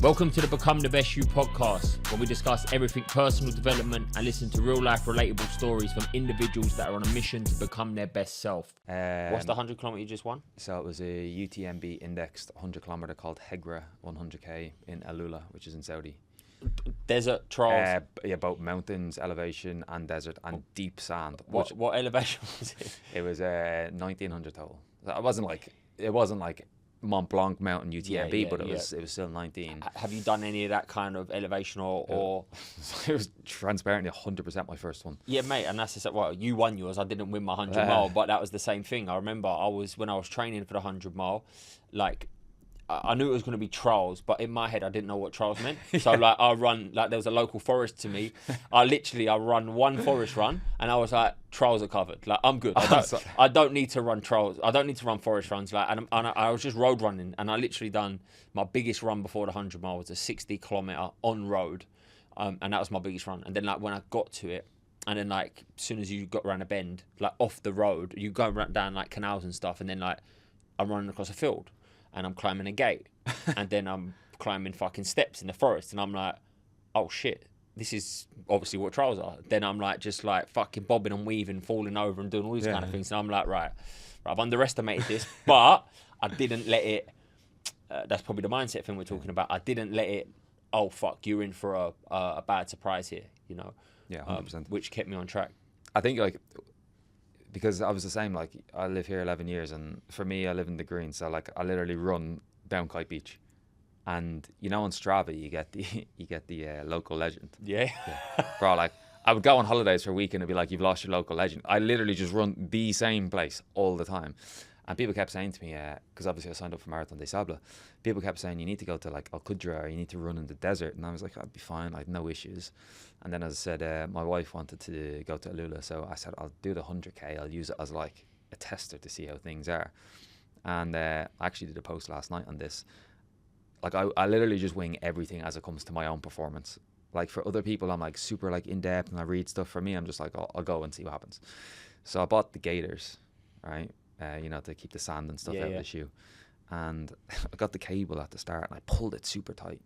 Welcome to the Become the Best You podcast, where we discuss everything personal development and listen to real life relatable stories from individuals that are on a mission to become their best self. What's the 100 kilometer you just won? So it was a UTMB indexed 100 kilometer called Hegra 100k in Alula, which is in Saudi. Desert, trials? Both mountains, elevation and desert and deep sand. What elevation was it? It was 1900 total. So it wasn't like Mont Blanc mountain UTMB, but it was still 19. Have you done any of that kind of elevation or? It was transparently 100% my first one. Yeah, mate, and that's just, well, you won yours. I didn't win my 100 mile, but that was the same thing. I remember when I was training for the 100 mile, like, I knew it was going to be trials, but in my head, I didn't know what trials meant. So, like, there was a local forest to me. I run one forest run, and I was like, trials are covered. Like, I'm good. I don't need to run trials. I don't need to run forest runs. Like, and I was just road running, and I literally done my biggest run before the 100 mile was a 60 kilometer on road, and that was my biggest run. And then, like, when I got to it, and then, like, as soon as you got around a bend, like, off the road, you go down, like, canals and stuff, and then, like, I'm running across a field. And I'm climbing a gate, and then I'm climbing fucking steps in the forest, and I'm like, oh shit, this is obviously what trials are. Then I'm like, just like fucking bobbing and weaving, falling over and doing all these kind of things. And I'm like, right, I've underestimated this, but I didn't let it, that's probably the mindset thing we're talking about. I didn't let it, oh fuck, you're in for a bad surprise here, you know? Yeah, 100%. Which kept me on track. I think, like, because I was the same, like, I live here 11 years, and for me, I live in the green, so, like, I literally run down Kite Beach, and, you know, on Strava, you get the local legend. Yeah. Bro, like, I would go on holidays for a week, and it'd be like, you've lost your local legend. I literally just run the same place all the time. And people kept saying to me, because obviously I signed up for Marathon des Sables, people kept saying, you need to go to, like, Al Qudra, or you need to run in the desert. And I was like, I'd be fine, like, no issues. And then, as I said, my wife wanted to go to Alula, so I said, I'll do the 100k. I'll use it as, like, a tester to see how things are. And I actually did a post last night on this. Like, I literally just wing everything as it comes to my own performance. Like, for other people, I'm, like, super, like, in-depth, and I read stuff. For me, I'm just like, I'll go and see what happens. So I bought the gaiters, right? You know, to keep the sand and stuff out of the shoe. And I got the cable at the start, and I pulled it super tight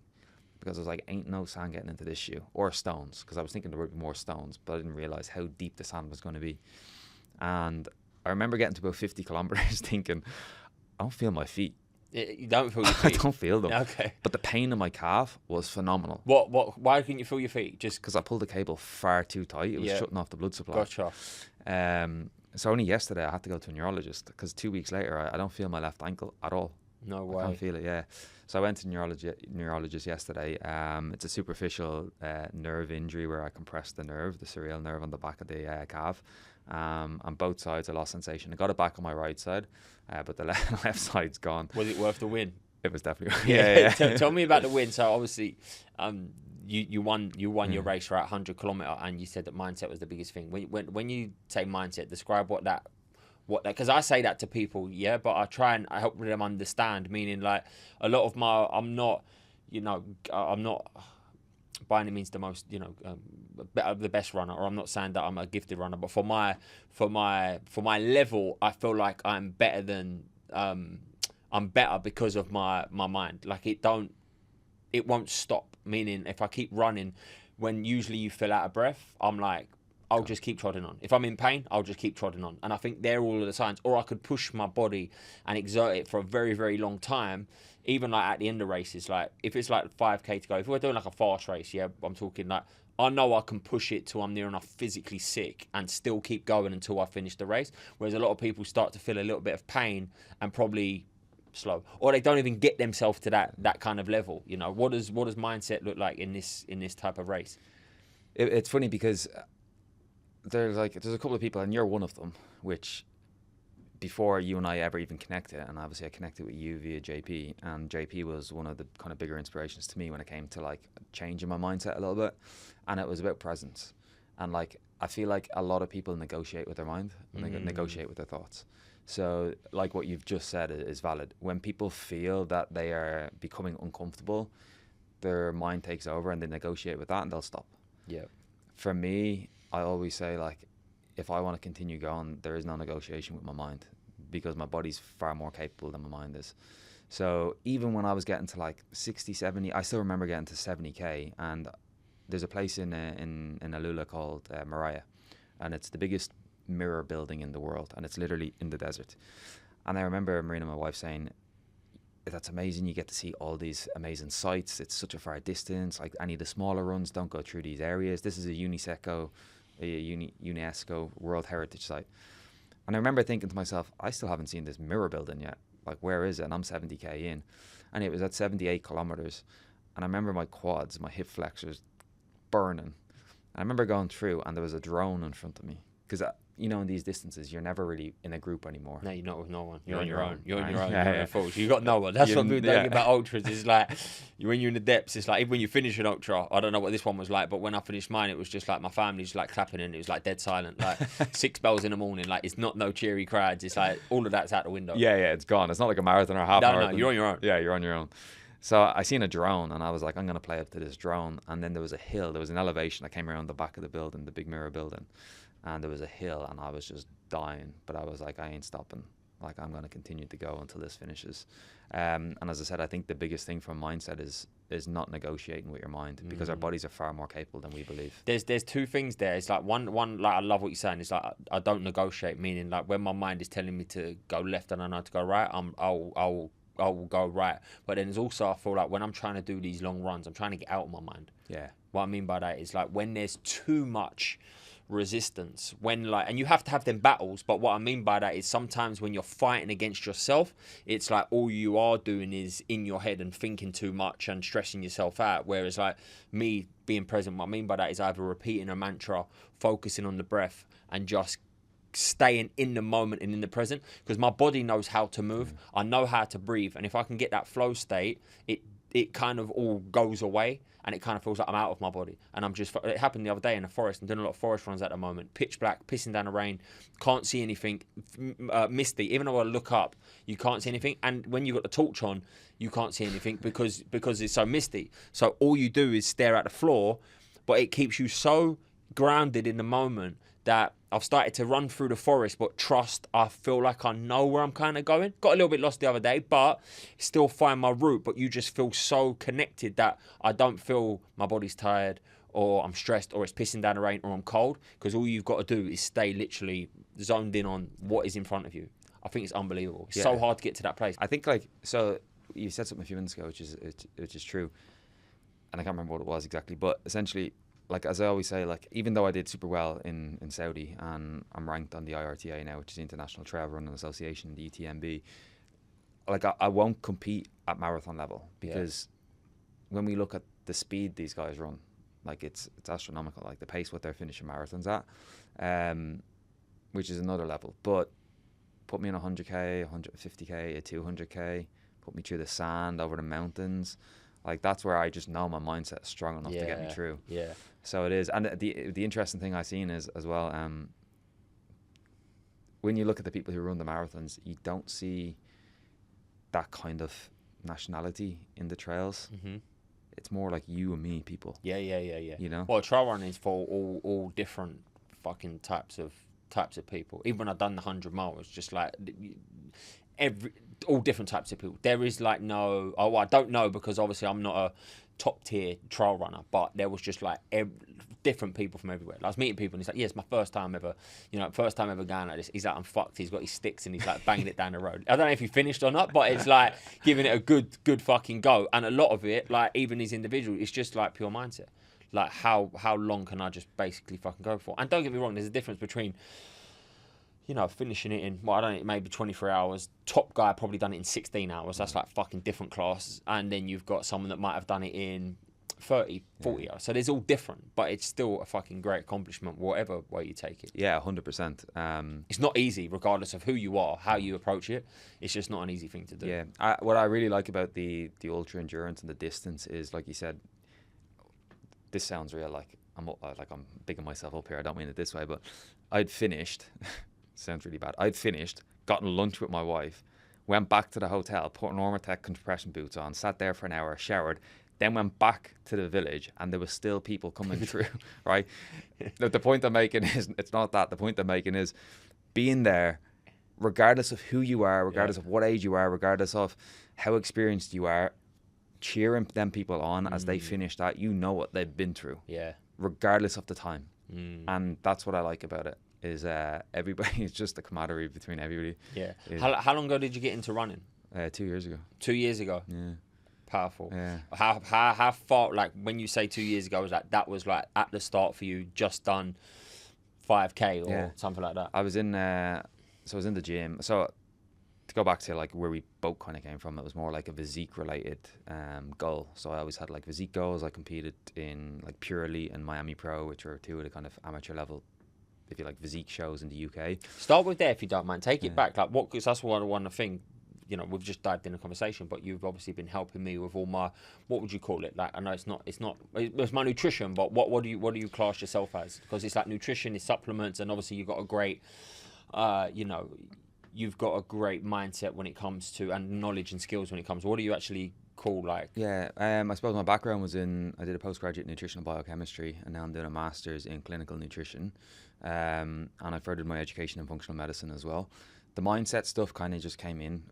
because I was like, ain't no sand getting into this shoe, or stones, because I was thinking there would be more stones, but I didn't realize how deep the sand was going to be. And I remember getting to about 50 kilometers thinking, I don't feel my feet. You don't feel your feet? I don't feel them. Okay. But the pain in my calf was phenomenal. Why couldn't you feel your feet? Just because I pulled the cable far too tight. It was shutting off the blood supply. Gotcha. So only yesterday I had to go to a neurologist, because 2 weeks later I don't feel my left ankle at all. No way. I can't feel it, yeah. So I went to neurologist yesterday. It's a superficial nerve injury where I compressed the nerve, the cerebral nerve on the back of the calf. On both sides I lost sensation. I got it back on my right side, but the left side's gone. Was it worth the win? It was definitely yeah. Tell me about the win. So obviously, you won your race, right? 100 kilometer, and you said that mindset was the biggest thing. When you say mindset, describe what that, because I say that to people, but I help them understand. Meaning, like, a lot of I'm not by any means the most, the best runner, or I'm not saying that I'm a gifted runner, but for my level, I feel like I'm better than I'm better because of my mind. Like, it won't stop. Meaning, if I keep running, when usually you feel out of breath, I'm like, I'll just keep trotting on. If I'm in pain, I'll just keep trotting on. And I think they're all of the signs. Or I could push my body and exert it for a very, very long time, even like at the end of races. Like, if it's like 5k to go, if we're doing like a fast race, I'm talking like, I know I can push it till I'm near enough physically sick and still keep going until I finish the race. Whereas a lot of people start to feel a little bit of pain and probably slow, or they don't even get themselves to that kind of level. You know, what does mindset look like in this type of race? It's funny because there's a couple of people, and you're one of them, which before you and I ever even connected, and obviously I connected with you via JP, and JP was one of the kind of bigger inspirations to me when it came to, like, changing my mindset a little bit. And it was about presence. And, like, I feel like a lot of people negotiate with their mind, and they negotiate with their thoughts. So, like, what you've just said is valid. When people feel that they are becoming uncomfortable, their mind takes over and they negotiate with that, and they'll stop. Yeah. For me, I always say, like, if I want to continue going, there is no negotiation with my mind, because my body's far more capable than my mind is. So even when I was getting to like 60, 70, I still remember getting to 70k. And there's a place in Alula called Mariah, and it's the biggest mirror building in the world, and it's literally in the desert. And I remember Marina, my wife, saying, that's amazing, you get to see all these amazing sites, it's such a far distance, like any of the smaller runs don't go through these areas. This is a UNESCO World Heritage Site. And I remember thinking to myself, I still haven't seen this mirror building yet, like where is it? And I'm 70k in, and it was at 78 kilometers, and I remember my quads, my hip flexors burning. And I remember going through, and there was a drone in front of me, because you know, in these distances, you're never really in a group anymore. No, you're not with no one. You're on your own. You're on right? your own. Yeah, You're on your fault. You got no one. That's what people think about ultras. It's like when you're in the depths. It's like even when you finish an ultra. I don't know what this one was like, but when I finished mine, it was just like my family's like clapping and it was like dead silent. Like 6 bells in the morning. Like it's not no cheery crowds. It's like all of that's out the window. Yeah, it's gone. It's not like a marathon or a half marathon. No, you're on your own. Yeah, you're on your own. So I seen a drone, and I was like, I'm gonna play up to this drone. And then there was a hill. There was an elevation that came around the back of the building, the big mirror building. And there was a hill, and I was just dying, but I was like, I ain't stopping. Like, I'm going to continue to go until this finishes. And as I said, I think the biggest thing from mindset is not negotiating with your mind, because our bodies are far more capable than we believe. There's two things there. It's like one like I love what you're saying. It's like I don't negotiate, meaning like when my mind is telling me to go left and I know to go right, I'll go right. But then there's also, I feel like when I'm trying to do these long runs, I'm trying to get out of my mind. Yeah. What I mean by that is like when there's too much resistance, when like, and you have to have them battles, but what I mean by that is sometimes when you're fighting against yourself, it's like all you are doing is in your head and thinking too much and stressing yourself out. Whereas like me being present, what I mean by that is either repeating a mantra, focusing on the breath, and just staying in the moment and in the present, because my body knows how to move. I know how to breathe, and if I can get that flow state, it kind of all goes away, and it kind of feels like I'm out of my body. And I'm just, it happened the other day in the forest. I'm doing a lot of forest runs at the moment. Pitch black, pissing down the rain, can't see anything, misty. Even though I look up, you can't see anything. And when you've got the torch on, you can't see anything because it's so misty. So all you do is stare at the floor, but it keeps you so grounded in the moment that I've started to run through the forest, but trust, I feel like I know where I'm kind of going. Got a little bit lost the other day, but still find my route. But you just feel so connected that I don't feel my body's tired, or I'm stressed, or it's pissing down the rain, or I'm cold, because all you've got to do is stay literally zoned in on what is in front of you. I think it's unbelievable. It's so hard to get to that place. I think so you said something a few minutes ago, which is true. And I can't remember what it was exactly, but essentially, like, as I always say, like, even though I did super well in Saudi, and I'm ranked on the IRTA now, which is the International Trail Running Association, the UTMB, like, I won't compete at marathon level, because when we look at the speed these guys run, like, it's astronomical, like the pace what they're finishing marathons at, which is another level. But put me in 100k, 150k, a 200k, put me through the sand, over the mountains. Like, that's where I just know my mindset is strong enough to get me through. Yeah. So it is. And the interesting thing I've seen is, as well, when you look at the people who run the marathons, you don't see that kind of nationality in the trails. Mm-hmm. It's more like you and me people. Yeah. You know? Well, trail running is for all different fucking types of people. Even when I've done the 100 mile, it's just like all different types of people. There is like no, I don't know, because obviously I'm not a top tier trail runner, but there was just like different people from everywhere. I was meeting people and he's like, yeah, it's my first time ever going like this. He's like, I'm fucked. He's got his sticks and he's like banging it down the road. I don't know if he finished or not, but it's like giving it a good fucking go. And a lot of it, like even these individuals, it's just like pure mindset. Like how long can I just basically fucking go for? And don't get me wrong, there's a difference between, you know, finishing it in, well, I don't know, maybe 23 hours. Top guy probably done it in 16 hours. That's like fucking different class. And then you've got someone that might have done it in 30, 40 hours. So there's all different, but it's still a fucking great accomplishment, whatever way you take it. Yeah, 100%. It's not easy, regardless of who you are, how you approach it. It's just not an easy thing to do. Yeah. What I really like about the ultra endurance and the distance is, like you said, this sounds real, like I'm bigging myself up here. I don't mean it this way, but I'd finished... sounds really bad. I'd finished, gotten lunch with my wife, went back to the hotel, put Normatec compression boots on, sat there for an hour, showered, then went back to the village, and there was still people coming through, right? The point I'm making is, it's not that. The point I'm making is being there, regardless of who you are, regardless of what age you are, regardless of how experienced you are, cheering them people on as they finish that. You know what they've been through, Yeah. regardless of the time. And that's what I like about it, is everybody is just a camaraderie between everybody. Yeah. How long ago did you get into running? 2 years ago. 2 years ago. Yeah. Powerful. Yeah. How far, like when you say 2 years ago, was that was like at the start for you, just done 5K or something like that? I was in so I was in the gym. So to go back to like where we both kind of came from, it was more like a physique related goal. So I always had like physique goals. I competed in like Pure Elite and Miami Pro, which are two of the kind of amateur level, if you like, physique shows in the UK. Start with there if you don't mind. Take it back, like what? Because that's what I want to think. You know, we've just dived in a conversation, but you've obviously been helping me with all my, what would you call it? Like, I know it's my nutrition, but what do you class yourself as? Because it's like nutrition, it's supplements, and obviously you've got a great, you've got a great mindset when it comes to, and knowledge and skills when it comes. What do you actually call like? Yeah, I suppose my background was I did a postgraduate in nutritional biochemistry, and now I'm doing a master's in clinical nutrition, and I furthered my education in functional medicine as well. The mindset stuff kind of just came in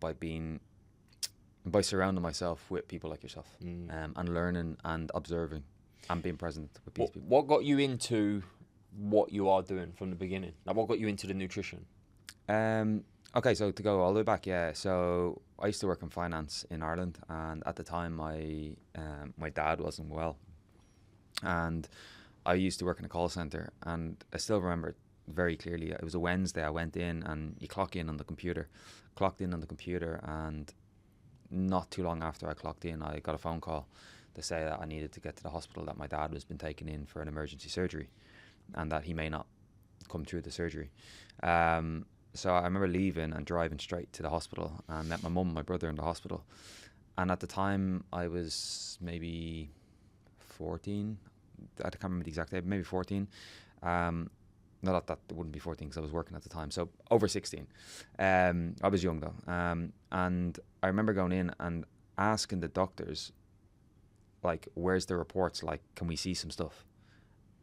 by surrounding myself with people like yourself, and learning and observing and being present with these people. What got you into what you are doing from the beginning? Like, what got you into the nutrition? Okay, so to go all the way back, so I used to work in finance in Ireland, and at the time my dad wasn't well, and I used to work in a call center, and I still remember it very clearly. It was a Wednesday. I went in, and you clocked in on the computer, and not too long after I clocked in, I got a phone call to say that I needed to get to the hospital, that my dad was been taken in for an emergency surgery, and that he may not come through the surgery. So I remember leaving and driving straight to the hospital, and met my mum and my brother in the hospital. And at the time, I was maybe 14. I can't remember the exact age, maybe 14. No, that wouldn't be 14 because I was working at the time. So over 16. I was young though. And I remember going in and asking the doctors, like, where's the reports? Like, can we see some stuff?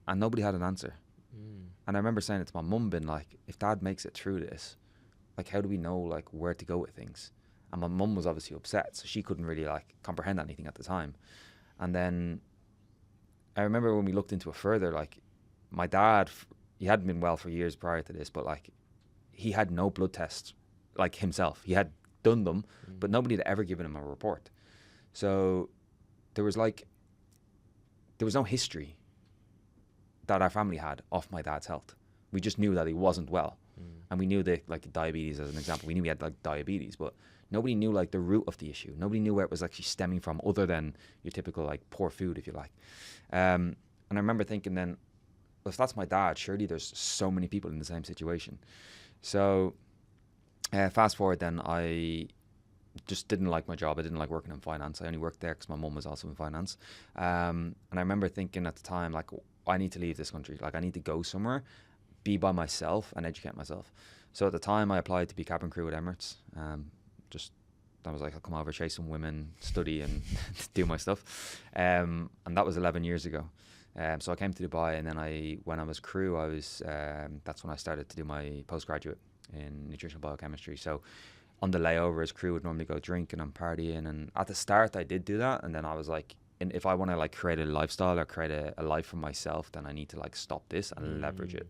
And nobody had an answer. And I remember saying it to my mum, being like, if dad makes it through this, like, how do we know like where to go with things? And my mum was obviously upset, so she couldn't really like comprehend anything at the time. And then I remember when we looked into it further, like, my dad, he hadn't been well for years prior to this, but like, he had no blood tests like himself. He had done them, but nobody had ever given him a report. So there was no history that our family had of my dad's health. We just knew that he wasn't well. And we knew that, like, diabetes as an example, we knew he had like diabetes, but nobody knew like the root of the issue. Nobody knew where it was actually stemming from, other than your typical like poor food, if you like. And I remember thinking then, well, if that's my dad, surely there's so many people in the same situation. So fast forward then, I just didn't like my job. I didn't like working in finance. I only worked there because my mum was also in finance. And I remember thinking at the time, like, I need to leave this country. Like, I need to go somewhere, be by myself and educate myself. So at the time I applied to be cabin crew at Emirates. I was like, I'll come over, chase some women, study and do my stuff. And that was 11 years ago. So I came to Dubai, and then when I was crew, that's when I started to do my postgraduate in nutritional biochemistry. So on the layover as crew, would normally go drinking and partying. And at the start I did do that. And then I was like, if I want to like create a lifestyle or create a life for myself, then I need to like stop this and leverage it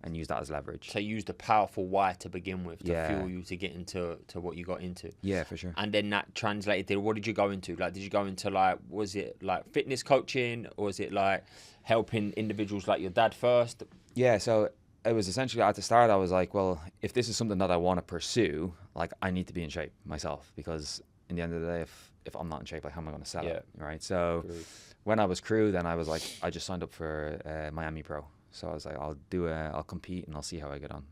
and use that as leverage. So you used a powerful why to begin with to fuel you to get into what you got into. Yeah, for sure. And then that translated to, what did you go into? Like, did you go into like, was it like fitness coaching, or was it like helping individuals like your dad first? Yeah, so it was essentially, at the start I was like, well, if this is something that I want to pursue, like, I need to be in shape myself, because in the end of the day, if I'm not in shape, like, how am I going to sell it, right? So when I was crew, then I was like, I just signed up for Miami Pro. So I was like, I'll compete and I'll see how I get on.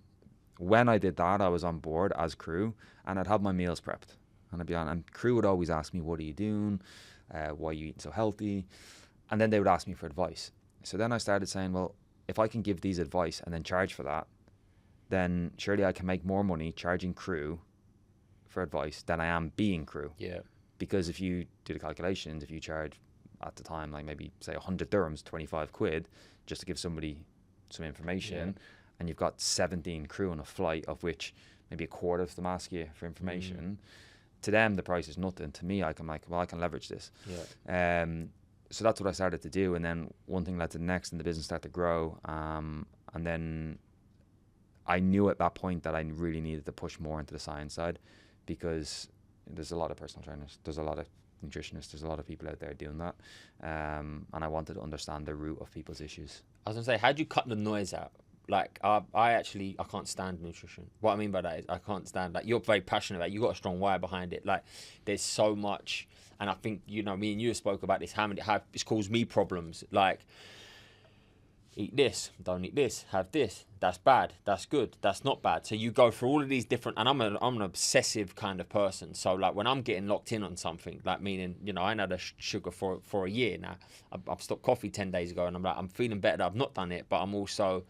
When I did that, I was on board as crew, and I'd have my meals prepped, and I'd be on, and crew would always ask me, what are you doing? Why are you eating so healthy? And then they would ask me for advice. So then I started saying, well, if I can give these advice and then charge for that, then surely I can make more money charging crew for advice than I am being crew. Yeah. Because if you do the calculations, if you charge at the time, like maybe say 100 dirhams, 25 quid, just to give somebody some information, and you've got 17 crew on a flight, of which maybe a quarter of them ask you for information, to them the price is nothing. To me, I can leverage this. Yeah. So that's what I started to do, and then one thing led to the next, and the business started to grow. And then I knew at that point that I really needed to push more into the science side, because there's a lot of personal trainers, there's a lot of nutritionists, there's a lot of people out there doing that, and I wanted to understand the root of people's issues. I was gonna say, how do you cut the noise out? Like, I can't stand nutrition. What I mean by that is I can't stand, like, you're very passionate about it. You've got a strong why behind it. Like, there's so much, and I think, you know, me and you spoke about this, how it's caused me problems. Like, eat this, don't eat this, have this, that's bad, that's good, that's not bad. So you go through all of these different, and I'm an obsessive kind of person. So like when I'm getting locked in on something, like meaning, you know, I ain't had a sugar for a year now. I've stopped coffee 10 days ago, and I'm like, I'm feeling better that I've not done it, but I'm also,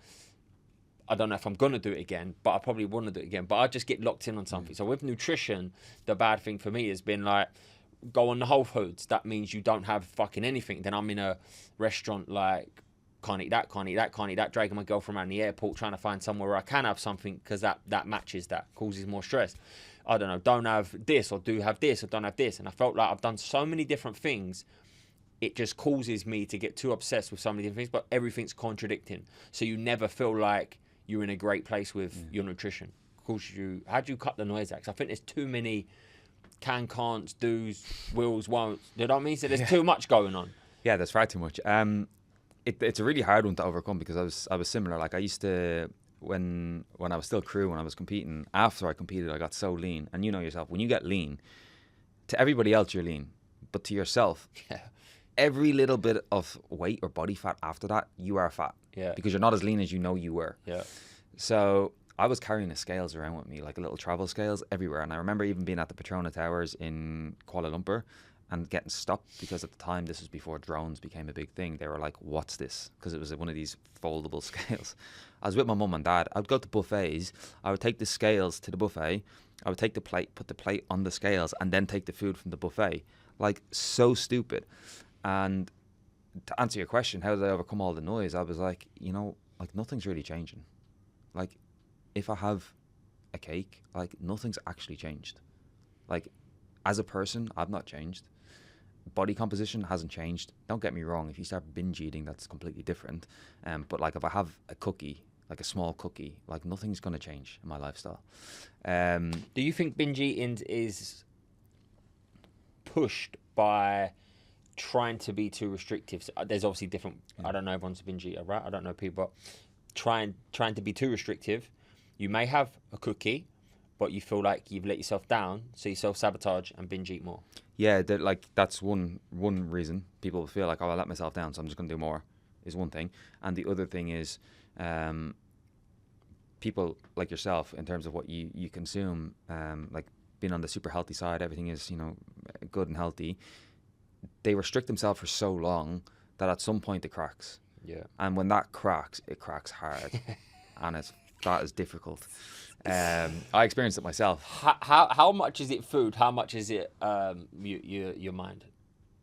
I don't know if I'm going to do it again, but I probably want to do it again. But I just get locked in on something. So with nutrition, the bad thing for me has been like, go on the Whole Foods. That means you don't have fucking anything. Then I'm in a restaurant like, can't eat that, dragging my girlfriend around the airport, trying to find somewhere where I can have something, because that matches, that causes more stress. I don't know, don't have this, or do have this, or don't have this. And I felt like I've done so many different things, it just causes me to get too obsessed with so many different things, but everything's contradicting. So you never feel like you're in a great place with your nutrition. How do you cut the noise out? 'Cause I think there's too many can'ts, do's, wills, won'ts. You know what I mean? So there's too much going on. Yeah, that's far too much. It's a really hard one to overcome, because I was similar. Like I used to, when I was still crew, when I was competing, after I competed, I got so lean. And you know yourself, when you get lean, to everybody else you're lean, but to yourself, every little bit of weight or body fat after that, you are fat. Yeah. Because you're not as lean as you know you were. Yeah. So I was carrying the scales around with me, like little travel scales everywhere. And I remember even being at the Petronas Towers in Kuala Lumpur and getting stopped, because at the time, this was before drones became a big thing. They were like, what's this? Because it was one of these foldable scales. I was with my mum and dad. I would go to buffets. I would take the scales to the buffet. I would take the plate, put the plate on the scales, and then take the food from the buffet. Like, so stupid. And to answer your question, how did I overcome all the noise? I was like, you know, like, nothing's really changing. Like, if I have a cake, like, nothing's actually changed. Like, as a person, I've not changed. Body composition hasn't changed. Don't get me wrong, if you start binge eating, that's completely different. But like, if I have a cookie, like a small cookie, like, nothing's going to change in my lifestyle. Do you think binge eating is pushed by trying to be too restrictive? So there's obviously different, I don't know, everyone's a binge eater, right? I don't know people, but trying to be too restrictive. You may have a cookie, but you feel like you've let yourself down, so you self-sabotage and binge eat more. Yeah, that's one reason people feel like, oh, I let myself down, so I'm just going to do more, is one thing. And the other thing is, people like yourself, in terms of what you consume, like being on the super healthy side, everything is, you know, good and healthy. They restrict themselves for so long that at some point it cracks. Yeah. And when that cracks, it cracks hard, and that is difficult. I experienced it myself. How much is it food? How much is it your mind?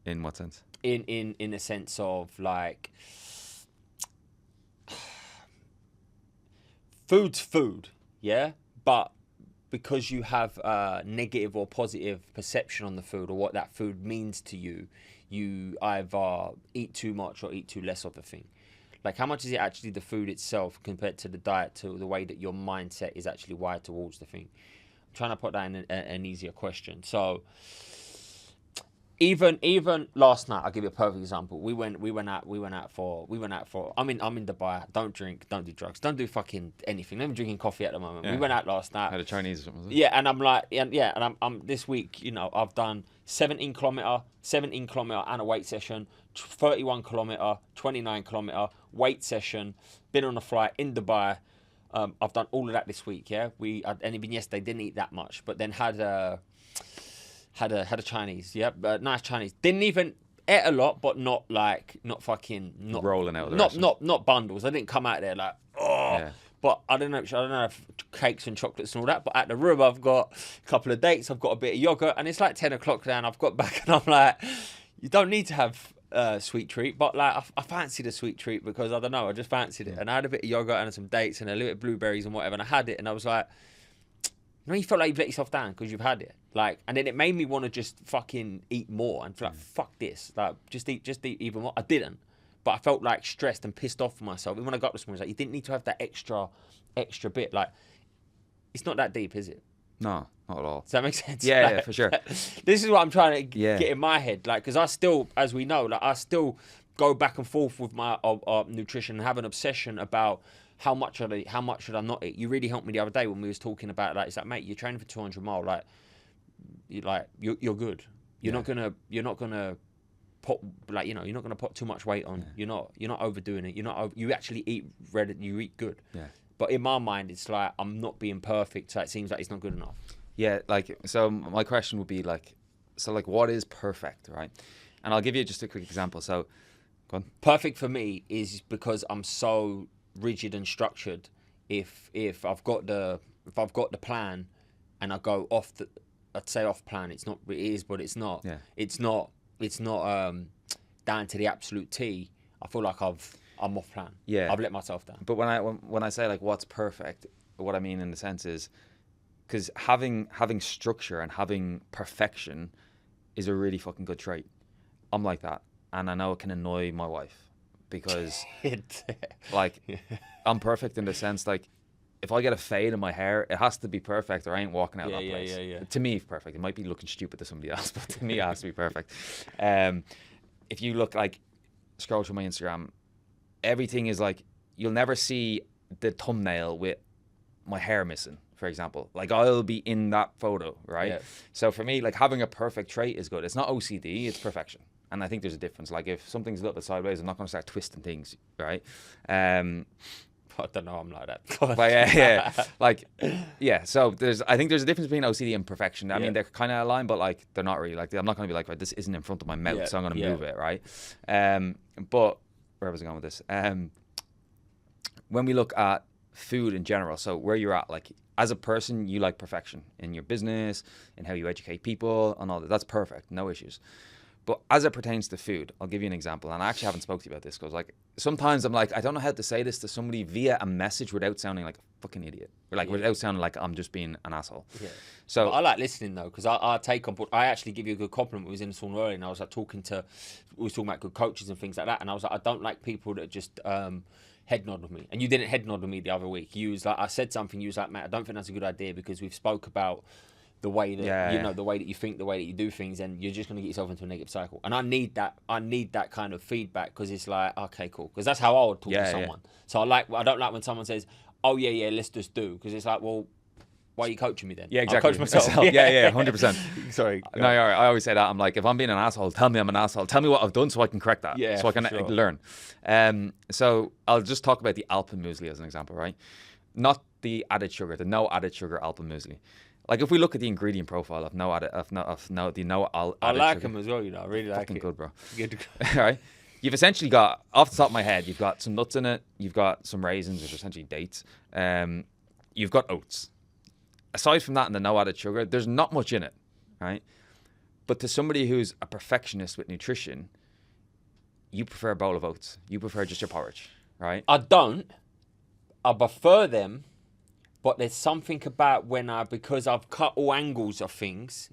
In what sense? In the sense of, like, food's food, yeah? But because you have a negative or positive perception on the food, or what that food means to you, you either eat too much or eat too less of the thing. Like, how much is it actually the food itself compared to the diet, to the way that your mindset is actually wired towards the thing? I'm trying to put that in an easier question. So, even last night, I'll give you a perfect example. We went out for. I'm in Dubai. Don't drink. Don't do drugs. Don't do fucking anything. I'm drinking coffee at the moment. Yeah. We went out last night. Had a Chinese or something. Was it? Yeah, and I'm like, and I'm this week. You know, I've done 17 kilometer and a weight session, 31 kilometer, 29 kilometer weight session. Been on a flight in Dubai. I've done all of that this week. Yeah, and even yesterday didn't eat that much, but then had a Chinese. Yeah, nice Chinese. Didn't even ate a lot, but not fucking rolling out. Not bundles. I didn't come out there like, oh. Yeah. But I don't know if cakes and chocolates and all that. But at the room, I've got a couple of dates. I've got a bit of yogurt, and it's like 10 o'clock now. And I've got back, and I'm like, you don't need to have a sweet treat, but like I fancied a sweet treat because I don't know, I just fancied it, and I had a bit of yogurt and some dates and a little bit of blueberries and whatever, and I had it, and I was like, you know, you felt like you've let yourself down because you've had it. Like, and then it made me want to just fucking eat more and feel like, fuck this. Like, just eat even more. I didn't. But I felt like stressed and pissed off with myself. Even when I got up this morning, I was like, you didn't need to have that extra bit. Like, it's not that deep, is it? No, not at all. Does that make sense? Yeah, like, yeah, for sure. This is what I'm trying to get in my head. Like, because I still, as we know, like I still go back and forth with my nutrition and have an obsession about how much should I not eat. You really helped me the other day when we was talking about, like, it's like, mate, you're training for 200 mile, like, you're good. You're not gonna put, like, you know, you're not gonna put too much weight on. You're not overdoing it. You actually eat you eat good. Yeah. But in my mind, it's like I'm not being perfect, so it seems like it's not good enough. Yeah, like, so my question would be like, so like, what is perfect, right? And I'll give you just a quick example. So, go on. Perfect for me is because I'm so rigid and structured. If I've got the plan, and I go off I'd say off plan. It is, but it's not. Yeah. It's not down to the absolute T. I feel like I'm off plan. Yeah. I've let myself down. But when I say like what's perfect, what I mean in the sense is, because having structure and having perfection is a really fucking good trait. I'm like that, and I know it can annoy my wife because like I'm perfect in the sense, like, if I get a fade in my hair, it has to be perfect or I ain't walking out that place. Yeah. To me, it's perfect. It might be looking stupid to somebody else, but to me, it has to be perfect. If you look, like, scroll through my Instagram, everything is like, you'll never see the thumbnail with my hair missing, for example. Like, I'll be in that photo, right? Yeah. So for me, like, having a perfect trait is good. It's not OCD, it's perfection. And I think there's a difference. Like, if something's a little bit sideways, I'm not going to start twisting things, right? I don't know, I'm like that. But yeah, like, yeah. So I think there's a difference between OCD and perfection. I mean, they're kind of aligned, but like, they're not really. Like, I'm not going to be like, right, this isn't in front of my mouth, so I'm going to move it, right? But where was I going with this? When we look at food in general, so where you're at, like, as a person, you like perfection in your business, in how you educate people, and all that. That's perfect, no issues. But as it pertains to food, I'll give you an example. And I actually haven't spoke to you about this because, like, sometimes I'm like, I don't know how to say this to somebody via a message without sounding like a fucking idiot. Or like, without sounding like I'm just being an asshole. Yeah. So but I like listening, though, because I take on board. I actually give you a good compliment. We was in the sauna earlier, and I was like we was talking about good coaches and things like that. And I was like, I don't like people that just head nod with me. And you didn't head nod with me the other week. You was like, I said something, you was like, Matt, I don't think that's a good idea because we've spoke about the way that you know, the way that you think, the way that you do things, and you're just going to get yourself into a negative cycle. And I need that kind of feedback, because it's like, okay, cool, because that's how I would talk to someone. So I don't like when someone says, oh yeah, let's just do, because it's like, well, why are you coaching me then? Yeah, exactly. I'll coach myself. Yeah, 100%. Sorry. No, all right. I always say that. I'm like, if I'm being an asshole, tell me I'm an asshole. Tell me what I've done so I can correct that. Yeah, so I can learn. So I'll just talk about the Alpenmuesli as an example, right? Not the added sugar, the no added sugar Alpenmuesli. Like, if we look at the ingredient profile of no added I like sugar, them as well, you know. I really like fucking it. good, bro. Good. Right? You've essentially got, off the top of my head, you've got some nuts in it, you've got some raisins, which are essentially dates, you've got oats. Aside from that and the no added sugar, there's not much in it, right? But to somebody who's a perfectionist with nutrition, you prefer a bowl of oats. You prefer just your porridge, right? I don't. I prefer them. But there's something about because I've cut all angles of things,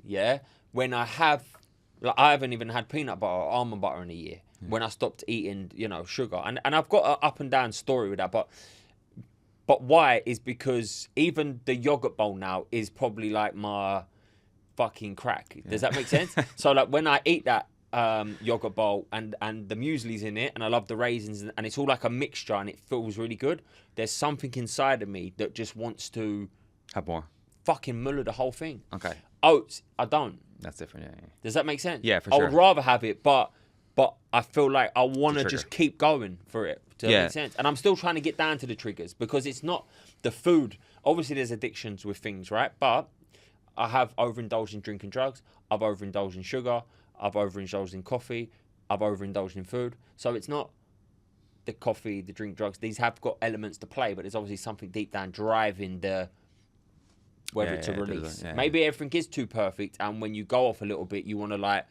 when I haven't even had peanut butter or almond butter in a year, when I stopped eating, sugar. And I've got an up and down story with that, but why is because even the yogurt bowl now is probably like my fucking crack. Does that make sense? So like when I eat that yogurt bowl and the muesli's in it, and I love the raisins, and it's all like a mixture and it feels really good, there's something inside of me that just wants to have more, fucking muller the whole thing. Okay. Oats, I don't. That's different. Yeah. Does that make sense? Yeah, for sure. I would rather have it, but I feel like I want to just keep going for it. Does that make sense? And I'm still trying to get down to the triggers, because it's not the food. Obviously there's addictions with things, right? But I have overindulged in drinking drugs, I've overindulged in sugar, I've overindulged in coffee, I've overindulged in food. So it's not the coffee, the drink, drugs. These have got elements to play, but there's obviously something deep down driving whether it's a release. Maybe everything is too perfect, and when you go off a little bit, you want to like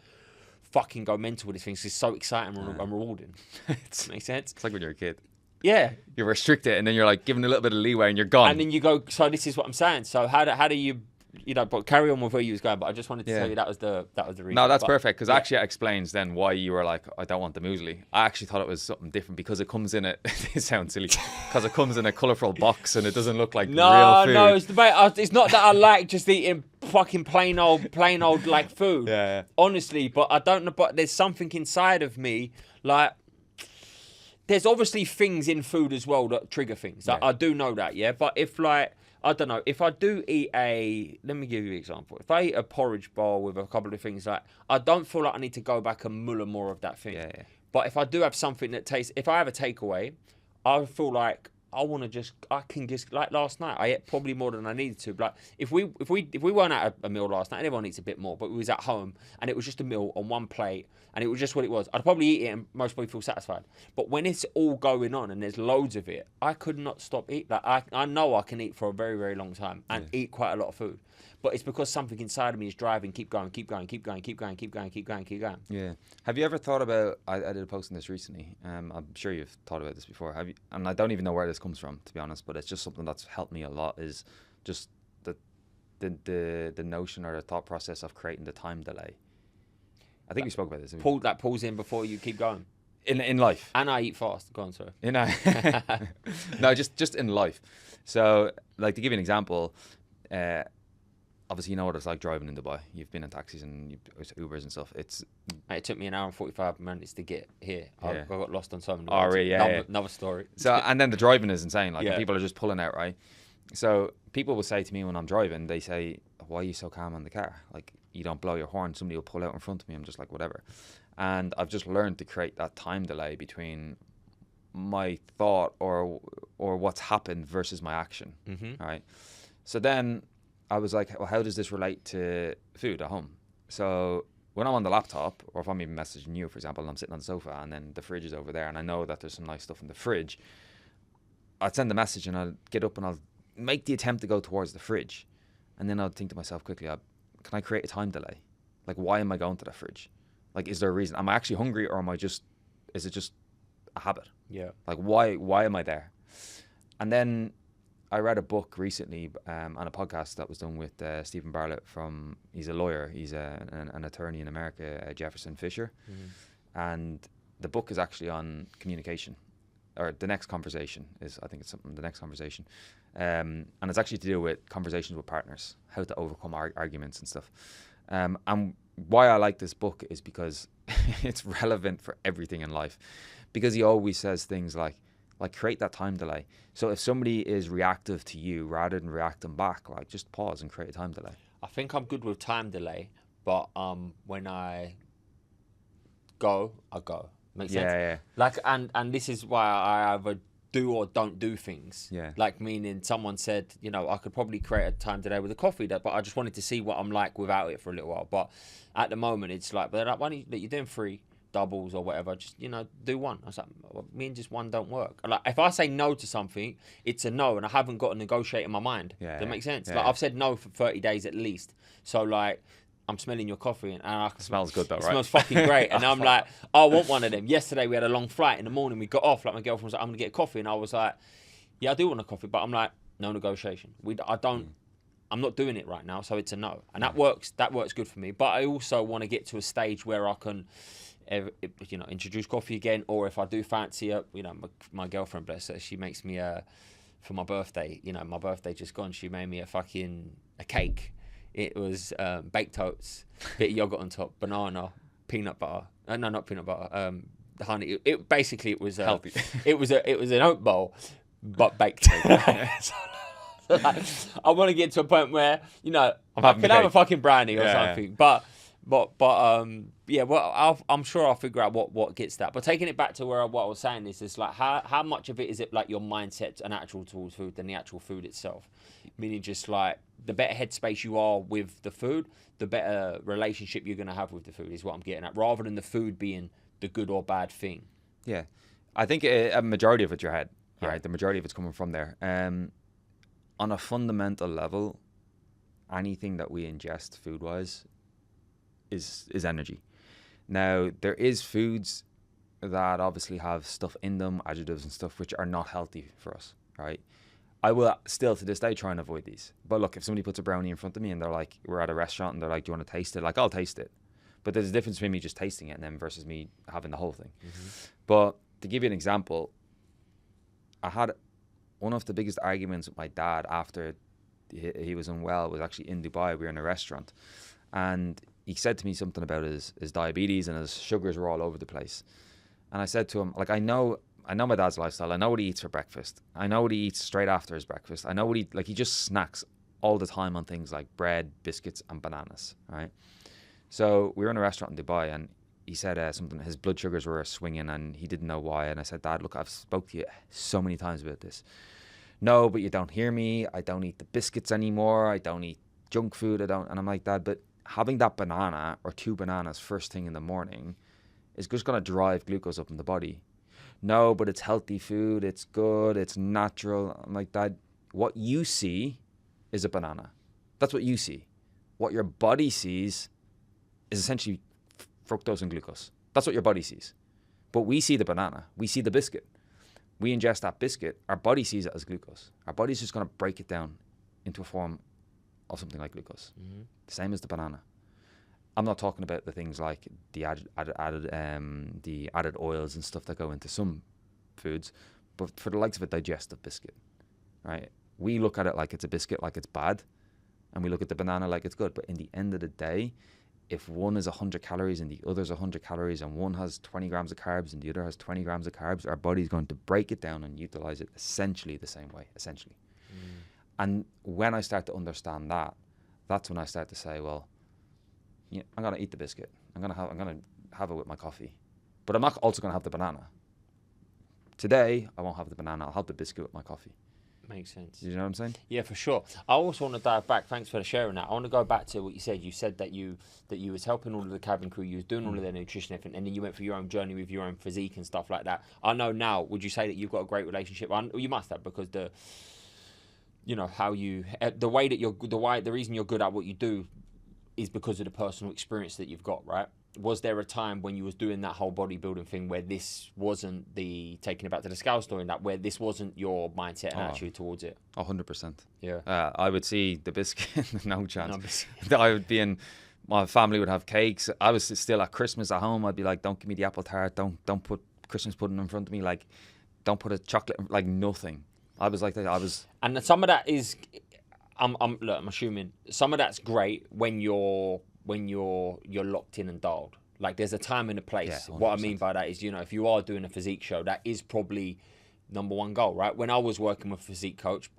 fucking go mental with these things. It's so exciting and rewarding. Makes sense? It's like when you're a kid. Yeah. You restrict it, and then you're like given a little bit of leeway, and you're gone. And then you go, so this is what I'm saying. So how do you but carry on with where you was going. But I just wanted to Yeah. tell you that was the reason. No, that's But, perfect, because yeah. actually it explains then why you were like, I don't want the muesli. I actually thought it was something different because it comes in it sounds silly, because it comes in a colourful box and it doesn't look like real food. No, it's not that I like just eating fucking plain old like food. Yeah. Honestly, but I don't know. But there's something inside of me, like there's obviously things in food as well that trigger things. Yeah. I do know that, yeah. But if like I don't know, if I do eat let me give you an example. If I eat a porridge bowl with a couple of things, like I don't feel like I need to go back and muller more of that thing. Yeah. But if I do have something that tastes, if I have a takeaway, I feel like I can just like last night. I ate probably more than I needed to. Like if we weren't at a meal last night, and everyone eats a bit more, but we was at home and it was just a meal on one plate, and it was just what it was. I'd probably eat it and most probably feel satisfied. But when it's all going on and there's loads of it, I could not stop eating. Like I know I can eat for a very, very long time and eat quite a lot of food. But it's because something inside of me is driving, keep going. Yeah. Have you ever thought about? I did a post on this recently. I'm sure you've thought about this before. Have you? And I don't even know where this comes from, to be honest. But it's just something that's helped me a lot. Is just the notion or the thought process of creating the time delay. I think we spoke about this. Pause in before you keep going. In life. And I eat fast. Go on, sorry. No, just in life. So, like to give you an example. Obviously, you know what it's like driving in Dubai. You've been in taxis and Ubers and stuff. It took me an hour and 45 minutes to get here. Yeah. I got lost on so many Oh, roads. really? Yeah, Another story. So, and then the driving is insane. Like, Yeah. people are just pulling out, right? So, people will say to me when I'm driving, they say, why are you so calm on the car? Like, you don't blow your horn. Somebody will pull out in front of me. I'm just like, whatever. And I've just learned to create that time delay between my thought or what's happened versus my action. Mm-hmm. All right. So then I was like, well, how does this relate to food at home? So when I'm on the laptop, or if I'm even messaging you, for example, and I'm sitting on the sofa and then the fridge is over there and I know that there's some nice stuff in the fridge, I'd send the message and I'll get up and I'll make the attempt to go towards the fridge. And then I'll think to myself quickly, can I create a time delay? Like, why am I going to the fridge? Like, is there a reason? Am I actually hungry, or is it just a habit? Yeah. Like, why am I there? And then I read a book recently on a podcast that was done with Stephen Bartlett he's a lawyer. He's an attorney in America, Jefferson Fisher. Mm-hmm. And the book is actually on communication, or the next conversation is, I think it's something, the next conversation. And it's actually to do with conversations with partners, how to overcome arguments and stuff. And why I like this book is because it's relevant for everything in life, because he always says things like create that time delay. So if somebody is reactive to you, rather than reacting back, like just pause and create a time delay. I think I'm good with time delay, but when I go, I go. Makes sense? Yeah. Like, and this is why I either do or don't do things. Yeah. Like, meaning someone said, I could probably create a time today with a coffee, but I just wanted to see what I'm like without it for a little while. But at the moment, it's like, but why don't you're doing 3 doubles or whatever, just do one. I was like, well, me and just one don't work. Like, if I say no to something, it's a no, and I haven't got to negotiate in my mind. Does that make sense? Yeah. Like, I've said no for 30 days at least. So like, I'm smelling your coffee and It smells good though, it right? smells fucking great. And I'm like, I want one of them. Yesterday we had a long flight in the morning. We got off. Like, my girlfriend was like, I'm gonna get a coffee, and I was like, yeah, I do want a coffee, but I'm like, no negotiation. I'm not doing it right now, so it's a no, and that works. That works good for me. But I also want to get to a stage where I can, introduce coffee again, or if I do fancy it, my girlfriend, bless her, she makes me for my birthday. My birthday just gone. She made me a cake. It was baked oats, bit of yogurt on top, banana, peanut butter. No, not peanut butter. The honey. It was healthy. It was an oat bowl, but baked. So, like, I want to get to a point where I can have a fucking brownie or something. But yeah. Well, I'm sure I'll figure out what gets that. But taking it back to what I was saying is like how much of it is it like your mindset and actual towards food than the actual food itself? Meaning just like the better headspace you are with the food, the better relationship you're going to have with the food is what I'm getting at, rather than the food being the good or bad thing. Yeah, I think a majority of it's your head. Yeah. Right, the majority of it's coming from there. On a fundamental level, anything that we ingest food-wise is energy. Now, there is foods that obviously have stuff in them, additives and stuff, which are not healthy for us, right? I will still to this day try and avoid these. But look, if somebody puts a brownie in front of me and they're like, we're at a restaurant and they're like, do you want to taste it? Like, I'll taste it. But there's a difference between me just tasting it and then versus me having the whole thing. But to give you an example, I had one of the biggest arguments with my dad after he was unwell was actually in Dubai. We were in a restaurant and he said to me something about his diabetes and his sugars were all over the place. And I said to him, like, I know my dad's lifestyle. I know what he eats for breakfast. I know what he eats straight after his breakfast. I know what he just snacks all the time on things like bread, biscuits, and bananas, right? So we were in a restaurant in Dubai and he said something, his blood sugars were swinging and he didn't know why. And I said, Dad, look, I've spoke to you so many times about this. No, but you don't hear me. I don't eat the biscuits anymore. I don't eat junk food. And I'm like, Dad, but having that banana or 2 bananas first thing in the morning is just going to drive glucose up in the body. No, but it's healthy food. It's good. It's natural. I'm like, Dad, what you see is a banana. That's what you see. What your body sees is essentially fructose and glucose. That's what your body sees. But we see the banana. We see the biscuit. We ingest that biscuit. Our body sees it as glucose. Our body's just going to break it down into a form of something like glucose. The same as the banana. I'm not talking about the things like the added oils and stuff that go into some foods, but for the likes of a digestive biscuit, right? We look at it like it's a biscuit, like it's bad, and we look at the banana like it's good. But in the end of the day, if one is 100 calories and the other's 100 calories and one has 20 grams of carbs and the other has 20 grams of carbs, our body's going to break it down and utilize it essentially the same way, essentially. And when I start to understand that, that's when I start to say, well, yeah, I'm going to eat the biscuit. I'm going to have it with my coffee. But I'm not also going to have the banana. Today, I won't have the banana. I'll have the biscuit with my coffee. Makes sense. You know what I'm saying? Yeah, for sure. I also want to dive back. Thanks for sharing that. I want to go back to what you said. You said that you was helping all of the cabin crew. You was doing all of their nutrition, everything, and then you went for your own journey with your own physique and stuff like that. I know now. Would you say that you've got a great relationship? You must have, because the reason you're good at what you do is because of the personal experience that you've got, right? Was there a time when you was doing that whole bodybuilding thing where this wasn't the taking it back to the scale story, and that where this wasn't your mindset and attitude towards it? 100%. Yeah. I would see the biscuit, no chance. I would be in, my family would have cakes. I was still at Christmas at home. I'd be like, don't give me the apple tart. Don't put Christmas pudding in front of me. Like, don't put a chocolate, like nothing. I was like that. And some of that is, I'm assuming some of that's great when you're locked in and dialed. Like, there's a time and a place. Yeah, what I mean by that is, if you are doing a physique show, that is probably number one goal, right? When I was working with a physique coach,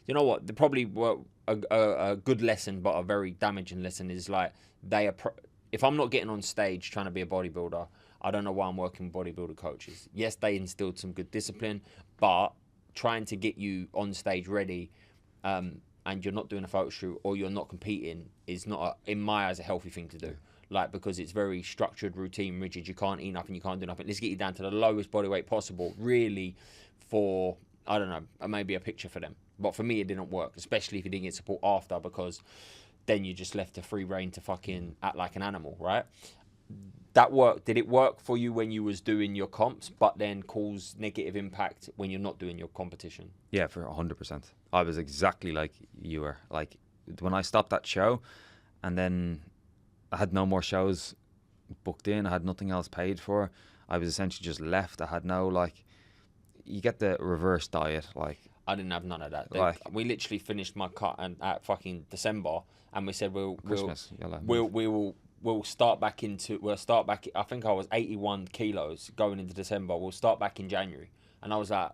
you know what? They probably were a good lesson, but a very damaging lesson is like, if I'm not getting on stage trying to be a bodybuilder, I don't know why I'm working with bodybuilder coaches. Yes, they instilled some good discipline, but trying to get you on stage ready, and you're not doing a photo shoot or you're not competing is not, in my eyes, a healthy thing to do. Like, because it's very structured, routine, rigid. You can't eat nothing, you can't do nothing. Let's get you down to the lowest body weight possible, really, for, I don't know, maybe a picture for them. But for me, it didn't work, especially if you didn't get support after, because then you just left to free reign to fucking act like an animal, right? That worked. Did it work for you when you was doing your comps, but then cause negative impact when you're not doing your competition? Yeah, for 100%. I was exactly like you were. Like, when I stopped that show, and then I had no more shows booked in, I had nothing else paid for, I was essentially just left. I had no, like, you get the reverse diet, like. I didn't have none of that. We literally finished my cut at fucking December, and we said we'll start back. I think I was 81 kilos going into December. We'll start back in January. And I was like,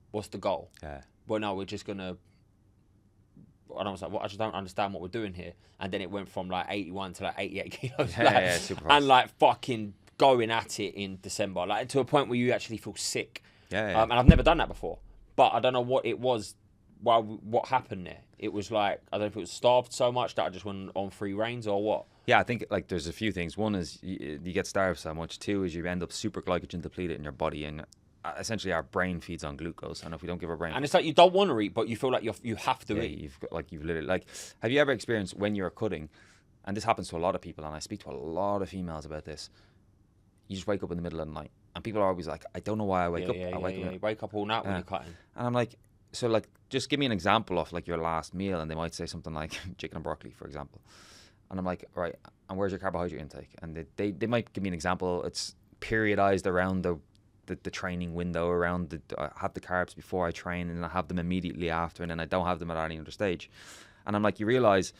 what's the goal? Yeah. Well, no, we're just going to... And I was like, well, I just don't understand what we're doing here. And then it went from like 81 to like 88 kilos. Super fast. And like fucking going at it in December. Like, to a point where you actually feel sick. Yeah. And I've never done that before. But I don't know what it was, what happened there. It was like, I don't know if it was starved so much that I just went on free reins or what. Yeah, I think like there's a few things. One is you get starved so much. Two is you end up super glycogen depleted in your body, and essentially our brain feeds on glucose. And if we don't give our brain, and it's like you don't want to eat, but you feel like you have to eat. You've literally have you ever experienced when you're cutting, and this happens to a lot of people, and I speak to a lot of females about this. You just wake up in the middle of the night, and people are always like, I don't know why I wake up. You wake up all night when you're cutting. And I'm like, So like, just give me an example of like your last meal, and they might say something like chicken and broccoli, for example. And I'm like, all right, and where's your carbohydrate intake? And they might give me an example. It's periodized around the training window, around I have the carbs before I train, and I have them immediately after, and then I don't have them at any other stage. And I'm like, you realize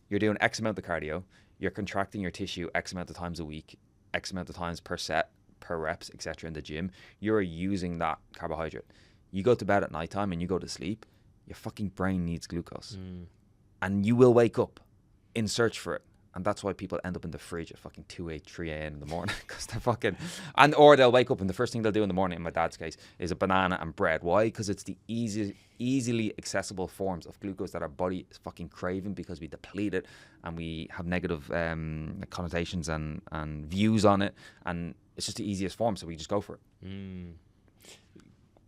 you're doing X amount of cardio, you're contracting your tissue X amount of times a week, X amount of times per set, per reps, etc. in the gym. You're using that carbohydrate. You go to bed at nighttime and you go to sleep, your fucking brain needs glucose. And you will wake up in search for it. And that's why people end up in the fridge at fucking 2, 8, 3 a.m. in the morning, because they're fucking, or they'll wake up and the first thing they'll do in the morning, in my dad's case, is a banana and bread. Why? Because it's the easily accessible forms of glucose that our body is fucking craving, because we deplete it and we have negative connotations and views on it, and it's just the easiest form, so we just go for it.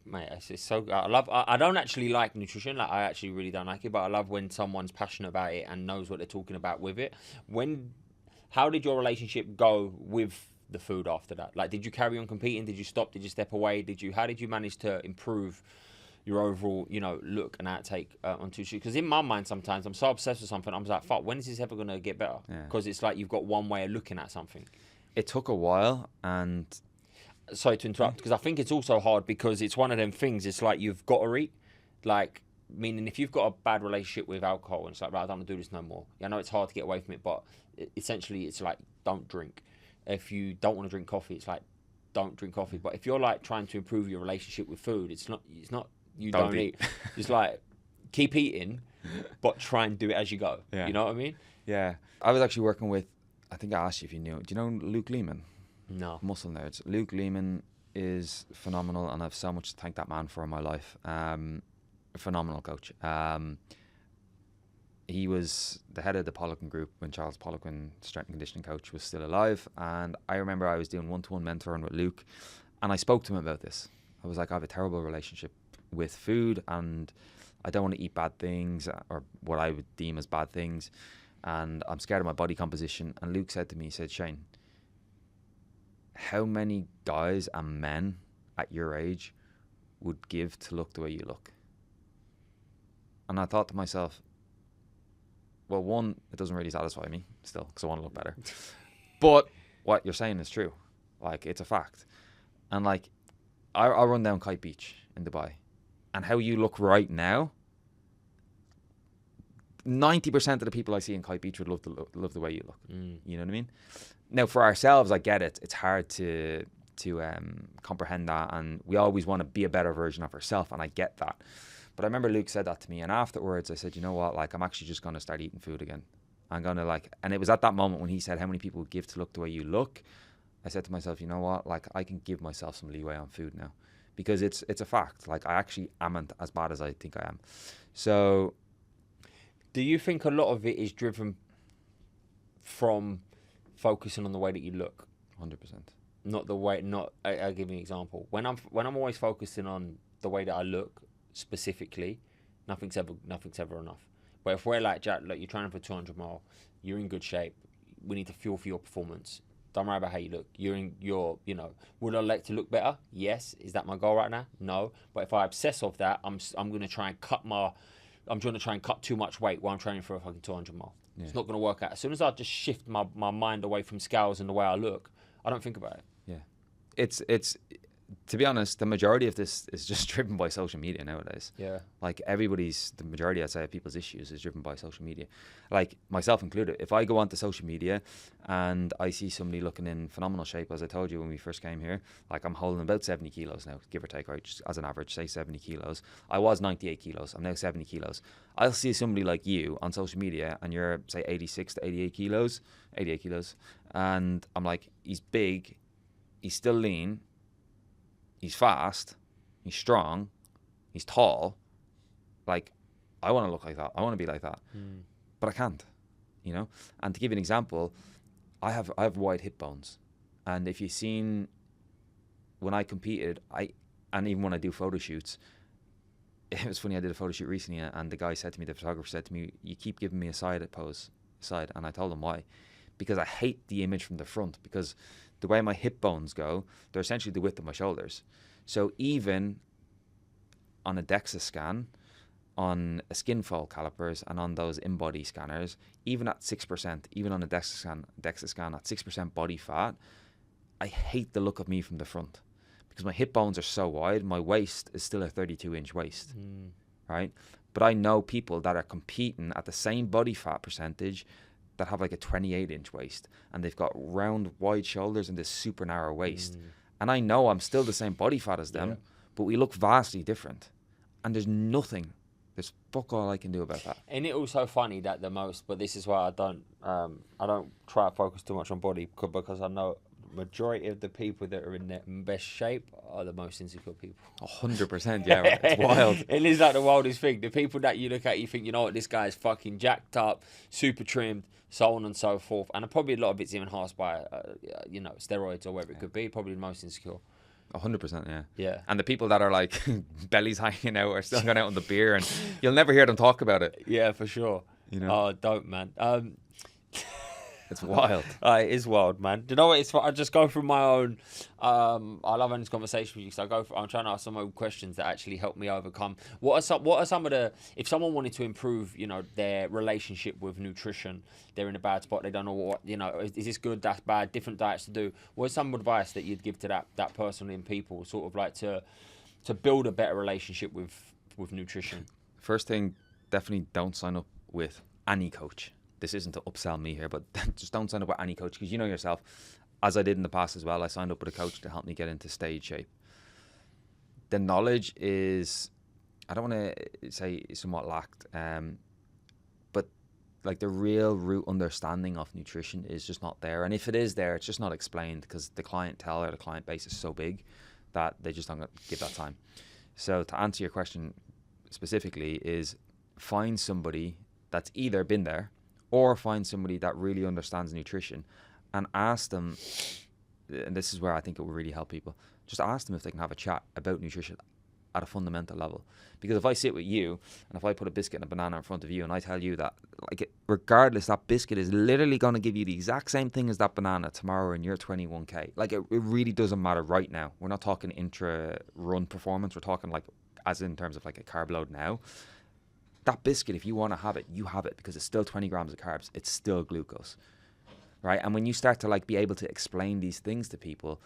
Mate, it's so I don't actually like nutrition. Like, I actually really don't like it, but I love when someone's passionate about it and knows what they're talking about with it. How did your relationship go with the food after that? Like, did you carry on competing? Did you stop? Did you step away? How did you manage to improve your overall, look and outtake on nutrition? Because in my mind, sometimes I'm so obsessed with something, I'm like, fuck, when is this ever gonna get better? Because it's like you've got one way of looking at something. It took a while, and sorry to interrupt, because I think it's also hard, because it's one of them things, it's like you've got to eat, like, meaning if you've got a bad relationship with alcohol and it's like, right, I don't want to do this no more. I know it's hard to get away from it, but essentially it's like, don't drink. If you don't want to drink coffee, it's like, don't drink coffee. But if you're like trying to improve your relationship with food, it's not you don't eat. It's like, keep eating, but try and do it as you go. You know what I mean? Yeah. I was actually working with, I think I asked you if you knew, do you know Luke Lehman? No. Muscle Nerds. Luke Lehman is phenomenal, and I have so much to thank that man for in my life. A phenomenal coach. He was the head of the Poliquin group when Charles Poliquin, strength and conditioning coach, was still alive. And I remember I was doing one-to-one mentoring with Luke, and I spoke to him about this. I was like, I have a terrible relationship with food, and I don't want to eat bad things, or what I would deem as bad things, and I'm scared of my body composition. And Luke said to me, he said, Shane, how many guys and men at your age would give to look the way you look? And I thought to myself, well, one, it doesn't really satisfy me still, because I want to look better. But what you're saying is true. Like, it's a fact. And like, I'll run down Kite Beach in Dubai, and how you look right now, 90% of the people I see in Kite Beach would love the way you look. You know what I mean? Now, for ourselves, I get it. It's hard to comprehend that, and we always want to be a better version of ourselves, and I get that. But I remember Luke said that to me, and afterwards I said, you know what? Like, I'm actually just going to start eating food again. I'm going to like, and it was at that moment when he said, how many people would give to look the way you look? I said to myself, you know what? Like, I can give myself some leeway on food now, because it's a fact. Like, I actually amn't as bad as I think I am. So, do you think a lot of it is driven from focusing on the way that you look? 100%. Not the way. I'll give you an example. When I'm always focusing on the way that I look specifically, nothing's ever enough. But if we're like, Jack, look, you're training for 200 mile, you're in good shape. We need to fuel for your performance. Don't worry about how you look. Would I like to look better? Yes. Is that my goal right now? No. But if I obsess off that, I'm going to try and cut too much weight while I'm training for a fucking 200 mile. Yeah. It's not going to work out. As soon as I just shift my mind away from scales and the way I look, I don't think about it. Yeah. It's to be honest, the majority of this is just driven by social media nowadays. Yeah. Like, the majority, I'd say, of people's issues is driven by social media. Like, myself included. If I go onto social media and I see somebody looking in phenomenal shape, as I told you when we first came here, like, I'm holding about 70 kilos now, give or take, right? Just as an average, say 70 kilos. I was 98 kilos. I'm now 70 kilos. I'll see somebody like you on social media and you're, say, 86 to 88 kilos. And I'm like, he's big, he's still lean, he's fast, he's strong, he's tall. Like, I want to look like that. I want to be like that. But I can't, And to give you an example, I have wide hip bones. And if you've seen when I competed, and even when I do photo shoots, it was funny, I did a photo shoot recently, and the photographer said to me, you keep giving me a side. And I told him why. Because I hate the image from the front, because the way my hip bones go, they're essentially the width of my shoulders. So even on a DEXA scan, on a skin fold calipers, and on those in-body scanners, even at 6%, even on a DEXA scan at 6% body fat, I hate the look of me from the front because my hip bones are so wide. My waist is still a 32-inch waist, right? But I know people that are competing at the same body fat percentage that have like a 28-inch waist, and they've got round, wide shoulders and this super narrow waist. And I know I'm still the same body fat as them, but we look vastly different. And there's fuck all I can do about that. And it also funny that but this is why I don't try to focus too much on body, because I know majority of the people that are in their best shape are the most insecure people. 100%, yeah, right. It's wild. It is like the wildest thing. The people that you look at, you think, you know what, this guy's fucking jacked up, super trimmed, so on and so forth. And probably a lot of it's even enhanced by, steroids or whatever it could be. Probably the most insecure. 100%, yeah. Yeah. And the people that are like bellies hanging out are still going out on the beer, and you'll never hear them talk about it. Yeah, for sure. You know? Oh, don't, man. It's wild. It is wild, man. Do you know what? I just go through my own. I love having this conversation with you, so I'm trying to ask some own questions that actually help me overcome. What are some of the? If someone wanted to improve, their relationship with nutrition, they're in a bad spot. They don't know what. Is this good? That's bad. Different diets to do. What's some advice that you'd give to that person in people, sort of like to build a better relationship with nutrition? First thing, definitely don't sign up with any coach. This isn't to upsell me here, but just don't sign up with any coach, because you know yourself, as I did in the past as well, I signed up with a coach to help me get into stage shape. The knowledge is, I don't want to say somewhat lacked, but like the real root understanding of nutrition is just not there. And if it is there, it's just not explained, because the clientele or the client base is so big that they just don't give that time. So to answer your question specifically is find somebody that's either been there, or find somebody that really understands nutrition and ask them, and this is where I think it will really help people, just ask them if they can have a chat about nutrition at a fundamental level. Because if I sit with you and if I put a biscuit and a banana in front of you and I tell you that, like, regardless, that biscuit is literally going to give you the exact same thing as that banana tomorrow in your 21K. Like, it really doesn't matter right now. We're not talking intra-run performance. We're talking like as in terms of like a carb load now. That biscuit, if you want to have it, you have it, because it's still 20 grams of carbs. It's still glucose, right? And when you start to like be able to explain these things to people,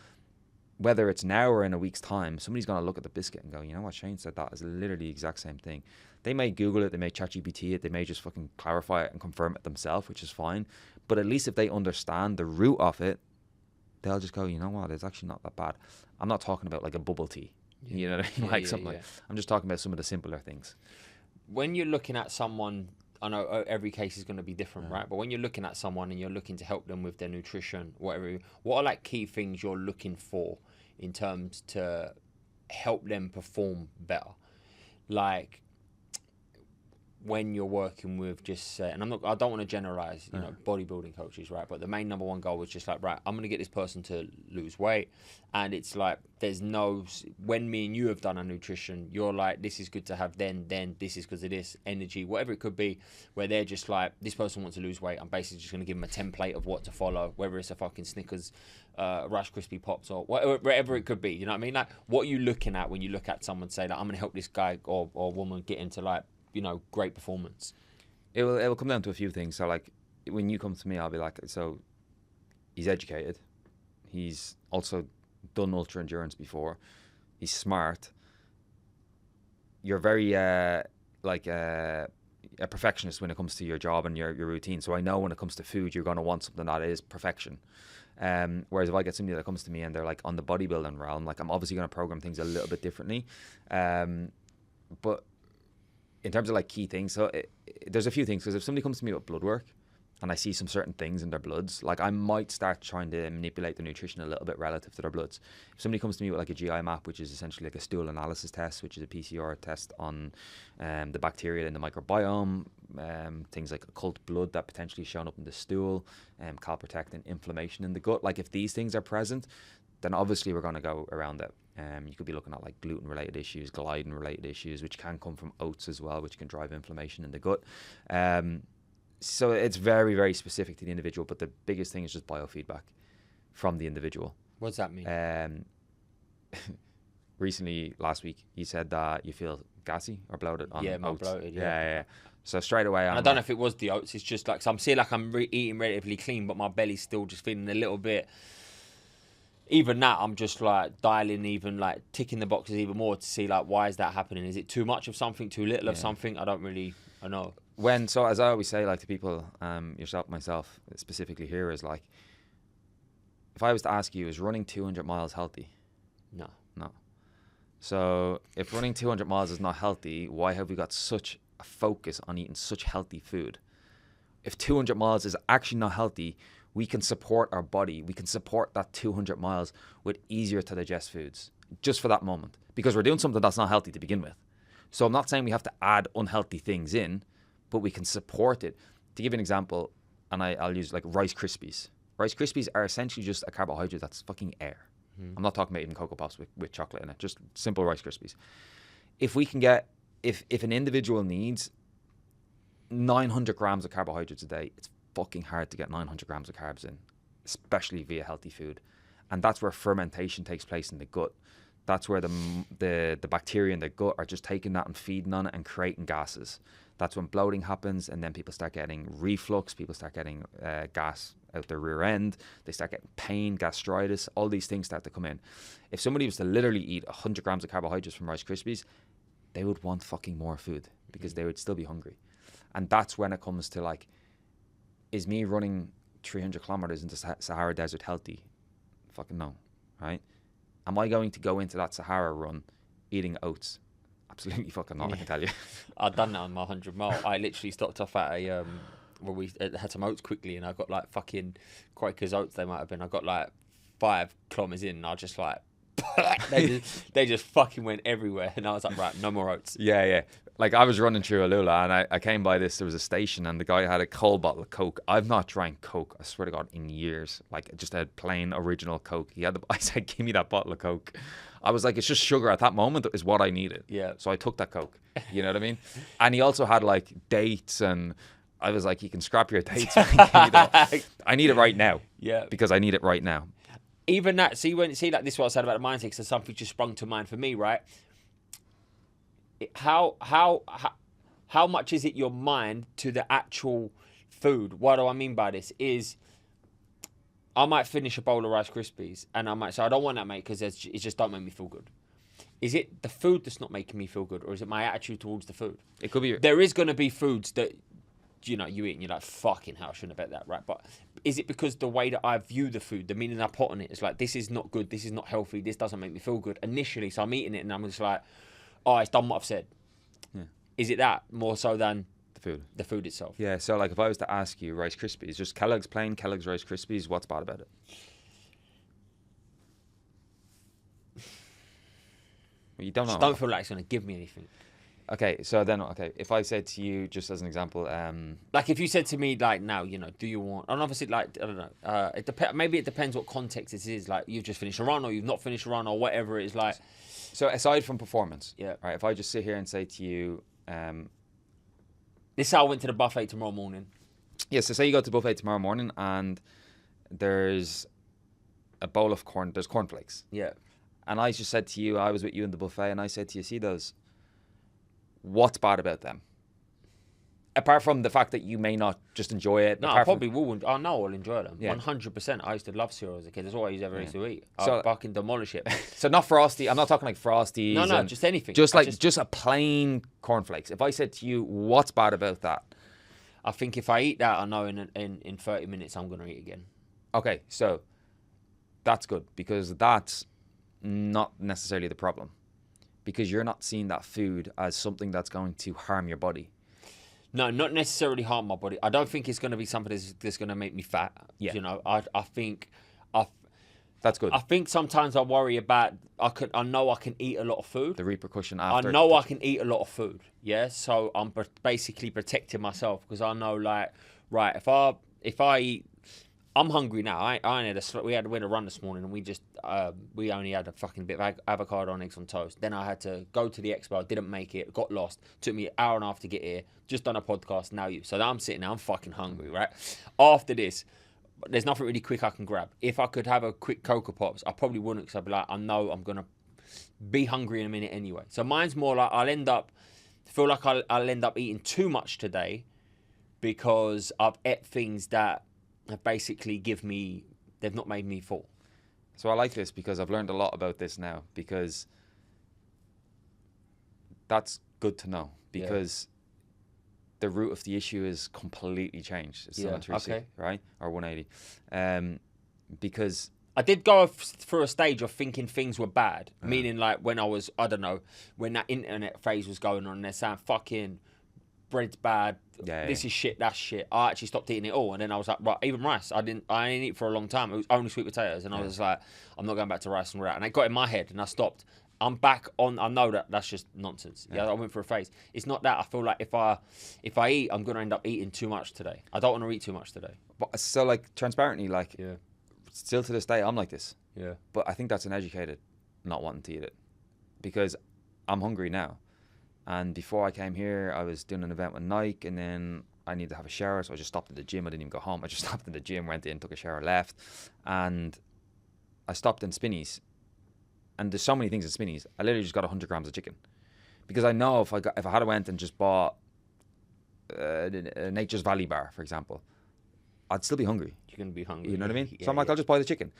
whether it's now or in a week's time, somebody's going to look at the biscuit and go, you know what, Shane said that is literally the exact same thing. They may Google it, they may ChatGPT it, they may just fucking clarify it and confirm it themselves, which is fine. But at least if they understand the root of it, they'll just go, you know what, it's actually not that bad. I'm not talking about like a bubble tea, you know what I mean? Like I'm just talking about some of the simpler things. When you're looking at someone, I know every case is going to be different, right? But when you're looking at someone and you're looking to help them with their nutrition, whatever, what are like key things you're looking for in terms to help them perform better? Like when you're working with just, and I don't want to generalize, bodybuilding coaches, right? But the main number one goal was just like, right, I'm going to get this person to lose weight. And it's like, when me and you have done our nutrition, you're like, this is good to have then this is because of this energy, whatever it could be, where they're just like, this person wants to lose weight. I'm basically just going to give them a template of what to follow, whether it's a fucking Snickers, Rice Krispie Pops, or whatever it could be. You know what I mean? Like, what are you looking at when you look at someone say, like, I'm going to help this guy or woman get into like, great performance? It will come down to a few things. So like when you come to me, I'll be like, so he's educated, he's also done ultra endurance before, he's smart, you're very a perfectionist when it comes to your job and your routine. So I know when it comes to food, you're going to want something that is perfection. Whereas if I get somebody that comes to me and they're like on the bodybuilding realm, like I'm obviously going to program things a little bit differently. But in terms of like key things, so there's a few things, because if somebody comes to me with blood work and I see some certain things in their bloods, like I might start trying to manipulate the nutrition a little bit relative to their bloods. If somebody comes to me with like a GI map, which is essentially like a stool analysis test, which is a PCR test on the bacteria in the microbiome, things like occult blood that potentially shown up in the stool, calprotectin, inflammation in the gut, like if these things are present, then obviously we're going to go around it. You could be looking at like gluten-related issues, gliadin-related issues, which can come from oats as well, which can drive inflammation in the gut. So it's very, very specific to the individual, but the biggest thing is just biofeedback from the individual. What's that mean? Recently, last week, you said that you feel gassy or bloated on Yeah, more oats. bloated, Yeah. So straight away, And I don't know if it was the oats. It's just like, so I'm seeing like I'm eating relatively clean, but my belly's still just feeling a little bit. Even that, I'm just like dialing, even like ticking the boxes even more to see like, why is that happening? Is it too much of something, too little of something? I don't really, I know. So as I always say, like to people, yourself, myself, specifically here, is like, if I was to ask you, is running 200 miles healthy? No. So if running 200 miles is not healthy, why have we got such a focus on eating such healthy food? If 200 miles is actually not healthy, we can support our body. We can support that 200 miles with easier to digest foods just for that moment, because we're doing something that's not healthy to begin with. So I'm not saying we have to add unhealthy things in, but we can support it. To give an example, and I'll use like Rice Krispies. Rice Krispies are essentially just a carbohydrate that's fucking air. I'm not talking about even Cocoa Puffs with chocolate in it, just simple Rice Krispies. If we can get, if an individual needs 900 grams of carbohydrates a day, it's fucking hard to get 900 grams of carbs in, especially via healthy food. And that's where fermentation takes place in the gut. That's where the bacteria in the gut are just taking that and feeding on it and creating gases. That's when bloating happens, and then people start getting reflux, people start getting gas out their rear end, they start getting pain, gastritis, all these things start to come in. If somebody was to literally eat 100 grams of carbohydrates from Rice Krispies, they would want fucking more food because they would still be hungry. And that's when it comes to like, is me running 300 kilometers into Sahara Desert healthy? Fucking no, right? Am I going to go into that Sahara run eating oats? Absolutely fucking not, I can tell you. I've done that on my 100 mile. I literally stopped off at a, where we had some oats quickly, and I got like fucking Quakers oats, they might have been. I got like 5 kilometers in, and I was just like, they just fucking went everywhere. And I was like, right, no more oats. Yeah. Like I was running through Alula, and I came by this, there was a station, and the guy had a cold bottle of Coke. I've not drank Coke, I swear to God, in years. Like just a plain original Coke. I said, give me that bottle of Coke. I was like, it's just sugar at that moment is what I needed. Yeah. So I took that Coke. You know what I mean? And he also had like dates, and I was like, you can scrap your dates. I need it right now. Yeah. Because I need it right now. Even that, see like this is what I said about the mindset, because something just sprung to mind for me, right? How much is it your mind to the actual food? What do I mean by this? Is I might finish a bowl of Rice Krispies, and I might say, I don't want that, mate, because it just don't make me feel good. Is it the food that's not making me feel good, or is it my attitude towards the food? It could be. There is going to be foods that, you know, you eat and you're like, fucking hell, I shouldn't have ate that, right? But is it because the way that I view the food, the meaning I put on it, is like, this is not good, this is not healthy, this doesn't make me feel good initially, so I'm eating it and I'm just like, oh, it's done what I've said. Yeah. Is it that more so than The food itself? Yeah, so like if I was to ask you Rice Krispies, just Kellogg's plain Kellogg's Rice Krispies, what's bad about it? Well, you don't know. I don't feel like it's going to give me anything. Okay, so then, if I said to you, just as an example, like if you said to me, like, now, you know, do you want, and obviously, like, I don't know, maybe it depends what context it is, like, you've just finished a run, or you've not finished a run, or whatever it is, like. So aside from performance, yeah, right, if I just sit here and say to you, this is how I went to the buffet tomorrow morning. Yeah, so say you go to the buffet tomorrow morning, and there's a bowl of corn, there's cornflakes. Yeah. And I just said to you, I was with you in the buffet, and I said to you, see those, what's bad about them? Apart from the fact that you may not just enjoy it. No, I probably will. I know I'll enjoy them. Yeah. 100%. I used to love cereal as a kid. That's what I used to eat. So, I'd fucking demolish it. So not Frosty. I'm not talking like Frosties. No, just anything. Just a plain cornflakes. If I said to you, what's bad about that? I think if I eat that, I know in 30 minutes I'm going to eat again. Okay, so that's good, because that's not necessarily the problem. Because you're not seeing that food as something that's going to harm your body. No, not necessarily harm my body. I don't think it's going to be something that's going to make me fat. Yeah. You know, I think... That's good. I think sometimes I worry about... I know I can eat a lot of food. The repercussion after... I know I can eat a lot of food, yeah? So I'm basically protecting myself, because I know, like, right, if I eat... I'm hungry now. We had a run this morning, and we only had a fucking bit of avocado on eggs on toast. Then I had to go to the expo. Didn't make it. Got lost. Took me an hour and a half to get here. Just done a podcast. Now you. So now I'm sitting there. I'm fucking hungry, right? After this, there's nothing really quick I can grab. If I could have a quick Cocoa Pops, I probably wouldn't, because I'd be like, I know I'm gonna be hungry in a minute anyway. So mine's more like I'll end up eating too much today because I've ate things that have basically they've not made me full. So I like this because I've learned a lot about this now, because that's good to know, because the root of the issue is completely changed. It's 360, okay. right? Or 180. Because I did go through a stage of thinking things were bad, meaning like when I was, I don't know, when that internet phase was going on, they're saying fucking bread's bad, this is shit, that's shit. I actually stopped eating it all, and then I was like, right, even rice, I didn't eat for a long time. It was only sweet potatoes, and I was like, I'm not going back to rice and all that. And it got in my head, and I stopped. I'm back on. I know that's just nonsense. Yeah, I went for a phase. It's not that. I feel like if I eat, I'm gonna end up eating too much today. I don't want to eat too much today. But so like transparently, like still to this day, I'm like this. Yeah. But I think that's an educated not wanting to eat it, because I'm hungry now. And before I came here, I was doing an event with Nike, and then I needed to have a shower, so I just stopped at the gym. I didn't even go home. I just stopped at the gym, went in, took a shower, left, and I stopped in Spinneys. And there's so many things in Spinneys. I literally just got 100 grams of chicken, because I know if I had went and just bought a Nature's Valley bar, for example, I'd still be hungry. You're gonna be hungry. You know what I mean? Yeah, so I'm like, I'll just buy the chicken.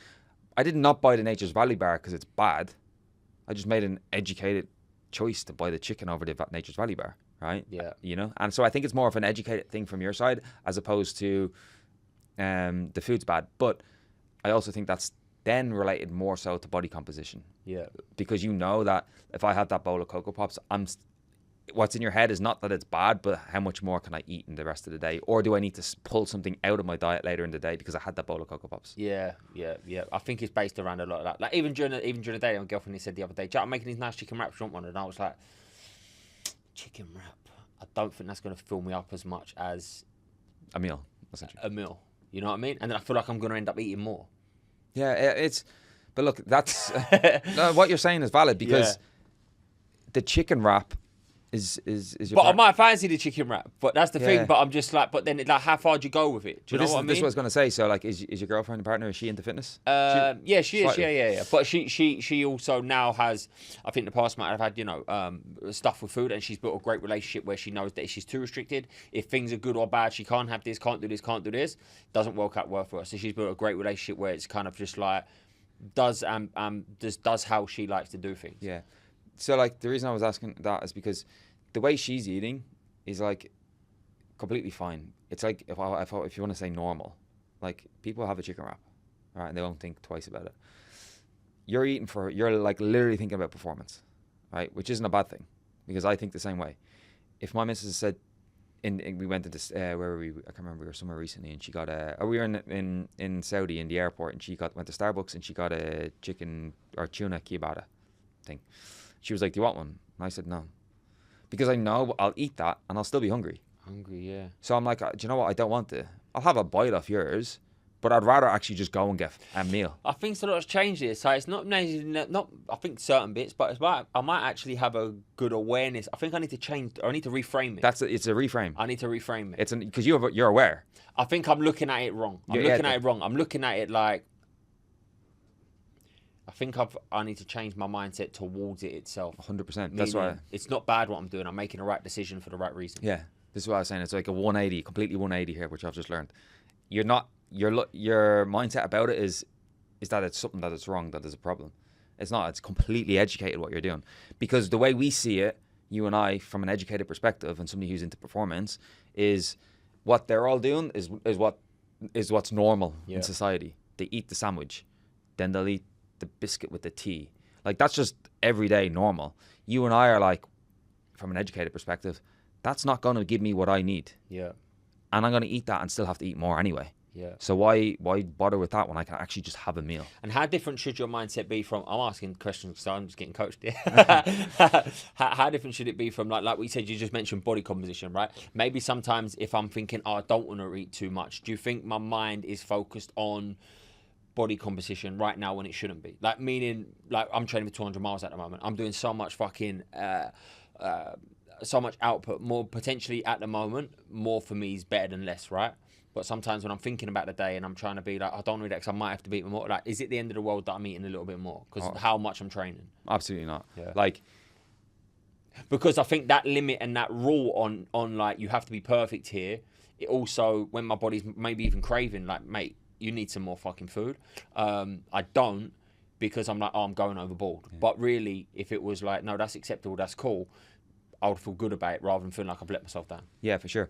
I did not buy the Nature's Valley bar because it's bad. I just made an educated choice to buy the chicken over the Nature's Valley bar, right? Yeah. You know, and so I think it's more of an educated thing from your side as opposed to the food's bad. But I also think that's then related more so to body composition. Yeah. Because you know that if I had that bowl of Cocoa Pops, what's in your head is not that it's bad, but how much more can I eat in the rest of the day? Or do I need to pull something out of my diet later in the day because I had that bowl of Cocoa Pops? Yeah. I think it's based around a lot of that. Like even during the day, my girlfriend said the other day, Jack, I'm making these nice chicken wraps, you want one? And I was like, chicken wrap? I don't think that's going to fill me up as much as a meal, essentially. A meal. You know what I mean? And then I feel like I'm going to end up eating more. Yeah, but look, that's no, what you're saying is valid, because the chicken wrap is your But I might fancy the chicken wrap, but that's the thing. But I'm just like, but then like, how far do you go with it? Do you know what I mean? This is what I was going to say. So like, is your girlfriend and partner, is she into fitness? Yeah, she is. Yeah. But she also now has, I think the past month I've had, stuff with food, and she's built a great relationship where she knows that if she's too restricted, if things are good or bad, she can't have this, can't do this, doesn't work out well for her. So she's built a great relationship where it's kind of just like, does how she likes to do things. Yeah. So like the reason I was asking that is because the way she's eating is like completely fine. It's like if you want to say normal, like people have a chicken wrap, right, and they won't think twice about it. You're like literally thinking about performance, right, which isn't a bad thing, because I think the same way. If my missus said, we went to this where were we? I can't remember. We were somewhere recently, and she got we were in Saudi in the airport, and she went to Starbucks, and she got a chicken or tuna ciabatta thing. She was like, "Do you want one?" And I said, "No," because I know I'll eat that and I'll still be hungry. Yeah. So I'm like, do you know what? I don't want to. I'll have a bite off yours, but I'd rather actually just go and get a meal. I think so. That's changed it. So it's not I think certain bits, but I might actually have a good awareness. I think I need to change. I need to reframe it. It's a reframe. I need to reframe it. Because you're aware. I think I'm looking at it wrong. I'm looking at it like, I think I need to change my mindset towards it itself. 100%. That's why it's not bad what I'm doing. I'm making the right decision for the right reason. Yeah, this is what I was saying. It's like a 180, completely 180 here, which I've just learned. You're not your mindset about it is that it's something that it's wrong, that there's a problem. It's not. It's completely educated what you're doing, because the way we see it, you and I, from an educated perspective, and somebody who's into performance, is what they're all doing is what's normal in society. They eat the sandwich, then they'll eat the biscuit with the tea. Like, that's just everyday normal. You and I are like, from an educated perspective, that's not going to give me what I need. Yeah. And I'm going to eat that and still have to eat more anyway. Yeah. So why bother with that when I can actually just have a meal? And how different should your mindset be from? I'm asking questions because I'm just getting coached here. How different should it be from like we said? You just mentioned body composition, right? Maybe sometimes if I'm thinking, I don't want to eat too much. Do you think my mind is focused on body composition right now when it shouldn't be? Like, meaning, like, I'm training for 200 miles at the moment. I'm doing so much fucking so much output. More potentially at the moment, more for me is better than less, right? But sometimes when I'm thinking about the day and I'm trying to be like, I don't need that because I might have to beat more. Like, is it the end of the world that I'm eating a little bit more? Because how much I'm training? Absolutely not. Yeah. Like, because I think that limit and that rule on like, you have to be perfect here, it also, when my body's maybe even craving, like, mate, you need some more fucking food. I don't, because I'm like, oh, I'm going overboard. Yeah. But really, if it was like, no, that's acceptable, that's cool, I would feel good about it rather than feeling like I've let myself down. Yeah, for sure.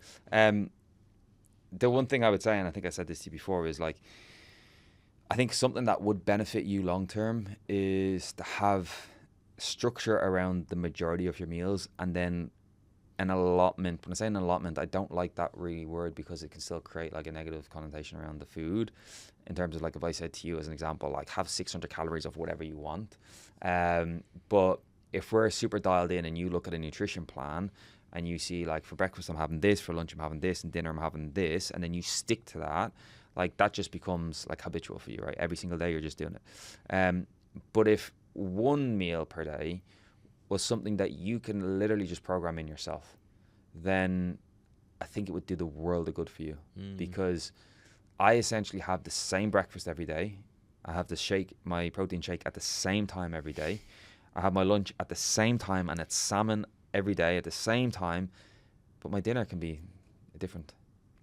The one thing I would say, and I think I said this to you before, is like, I think something that would benefit you long term is to have structure around the majority of your meals, and then an allotment. When I say an allotment, I don't like that really word because it can still create like a negative connotation around the food. In terms of, like, if I said to you as an example, like, have 600 calories of whatever you want. But if we're super dialed in and you look at a nutrition plan and you see, like, for breakfast I'm having this, for lunch I'm having this, and dinner I'm having this, and then you stick to that, like, that just becomes like habitual for you, right? Every single day you're just doing it. But if one meal per day was something that you can literally just program in yourself, then I think it would do the world of good for you. Because I essentially have the same breakfast every day. I have my protein shake at the same time every day. I have my lunch at the same time, and it's salmon every day at the same time. But my dinner can be different.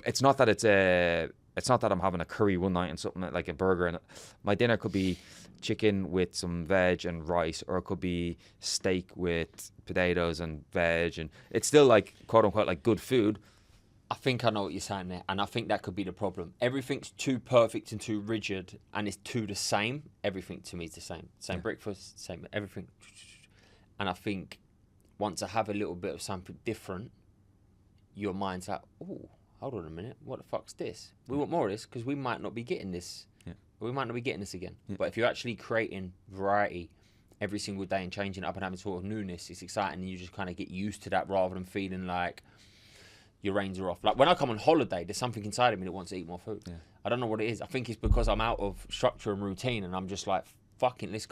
It's not that I'm having a curry one night and something like a burger, and my dinner could be chicken with some veg and rice, or it could be steak with potatoes and veg, and it's still, like, quote unquote, like, good food. I think I know what you're saying there, and I think that could be the problem. Everything's too perfect and too rigid, and it's too the same. Everything to me is the same breakfast, same everything. And I think once I have a little bit of something different, your mind's like, oh, hold on a minute, what the fuck's this? We want more of this because we might not be getting this. Yeah. We might not be getting this again. Yeah. But if you're actually creating variety every single day and changing it up and having sort of newness, it's exciting, and you just kind of get used to that rather than feeling like your reins are off. Like, when I come on holiday, there's something inside of me that wants to eat more food. Yeah. I don't know what it is. I think it's because I'm out of structure and routine, and I'm just like, fucking, let's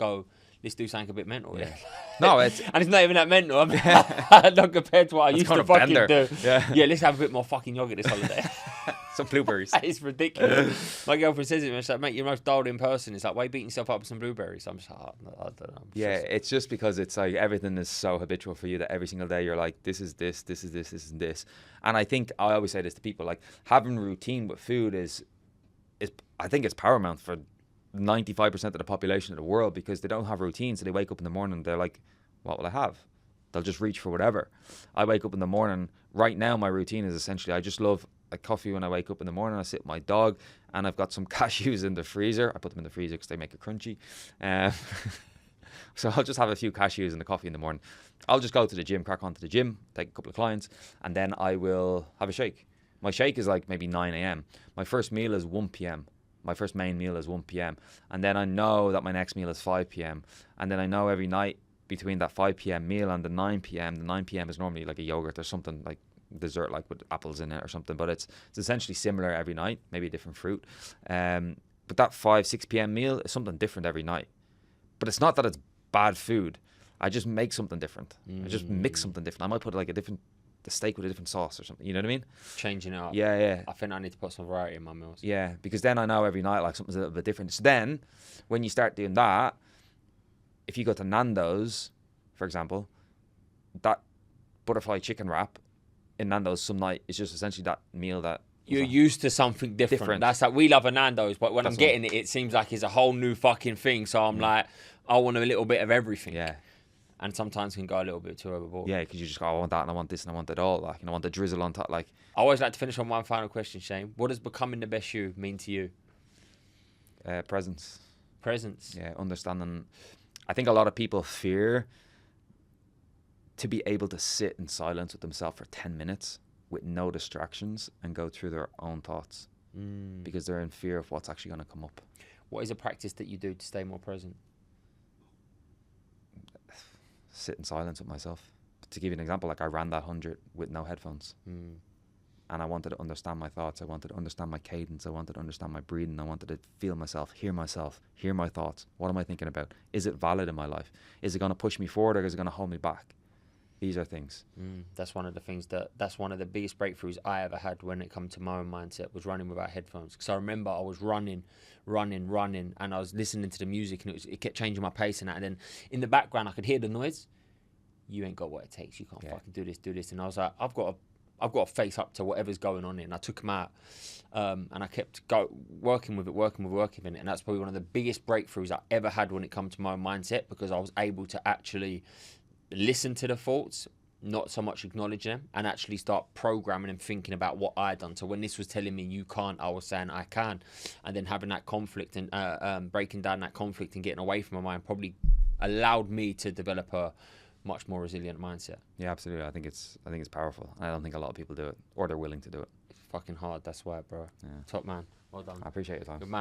do something a bit mental. Yeah. No, and it's not even that mental. I mean, not compared to what I used to fucking do. Yeah, let's have a bit more fucking yogurt this holiday. Some blueberries. It's ridiculous. My girlfriend says it, and she's like, mate, you're the most dialed in person. It's like, why are you beating yourself up with some blueberries? I'm just like, I don't know. It's just because it's like everything is so habitual for you that every single day you're like, this is this, this is this, this is this. And I think I always say this to people, like, having routine with food is I think it's paramount for 95% of the population of the world, because they don't have routines. So they wake up in the morning, they're like, what will I have? They'll just reach for whatever. I wake up in the morning. Right now, my routine is essentially, I just love a coffee when I wake up in the morning. I sit with my dog, and I've got some cashews in the freezer. I put them in the freezer because they make it crunchy. So I'll just have a few cashews and the coffee in the morning. I'll just go to the gym, crack on to the gym, take a couple of clients, and then I will have a shake. My shake is like maybe 9 a.m. My first meal is 1 p.m. My first main meal is 1 p.m. And then I know that my next meal is 5 p.m. And then I know every night between that 5 p.m. meal and the 9 p.m. The 9 p.m. is normally like a yogurt or something, like dessert, like with apples in it or something. But it's essentially similar every night, maybe a different fruit. But that 6 p.m. meal is something different every night. But it's not that it's bad food. I just make something different. I just mix something different. I might put like the steak with a different sauce or something. You know what I mean? Changing it up. Yeah. I think I need to put some variety in my meals. Yeah, because then I know every night like something's a little bit different. So then, when you start doing that, if you go to Nando's, for example, that butterfly chicken wrap in Nando's some night is just essentially that meal that you're used to something different. That's like, we love a Nando's, but when I'm getting it, it seems like it's a whole new fucking thing. So I'm like, I want a little bit of everything. Yeah. And sometimes can go a little bit too overboard. Yeah, because you just go, I want that and I want this and I want it all. Like, and I want the drizzle on top. Like, I always like to finish on one final question, Shane. What does becoming the best you mean to you? Presence. Presence. Yeah, understanding. I think a lot of people fear to be able to sit in silence with themselves for 10 minutes with no distractions and go through their own thoughts because they're in fear of what's actually going to come up. What is a practice that you do to stay more present? Sit in silence with myself. To give you an example, like I ran that 100 with no headphones. And I wanted to understand my thoughts. I wanted to understand my cadence. I wanted to understand my breathing. I wanted to feel myself, hear my thoughts. What am I thinking about? Is it valid in my life? Is it going to push me forward or is it going to hold me back? These are things. That's one of the things that's one of the biggest breakthroughs I ever had when it come to my own mindset, was running without headphones. Because I remember I was running, and I was listening to the music, and it kept changing my pace and that. And then in the background, I could hear the noise. You ain't got what it takes. You can't fucking do this. And I was like, I've got to face up to whatever's going on here. And I took them out, and I kept working with it. And that's probably one of the biggest breakthroughs I ever had when it comes to my own mindset, because I was able to actually listen to the thoughts, not so much acknowledge them, and actually start programming and thinking about what I done. So when this was telling me you can't, I was saying I can. And then having that conflict and breaking down that conflict and getting away from my mind probably allowed me to develop a much more resilient mindset. Yeah, absolutely. I think it's powerful. I don't think a lot of people do it, or they're willing to do it. It's fucking hard. That's why, bro. Yeah. Top man. Well done. I appreciate your time. Good man.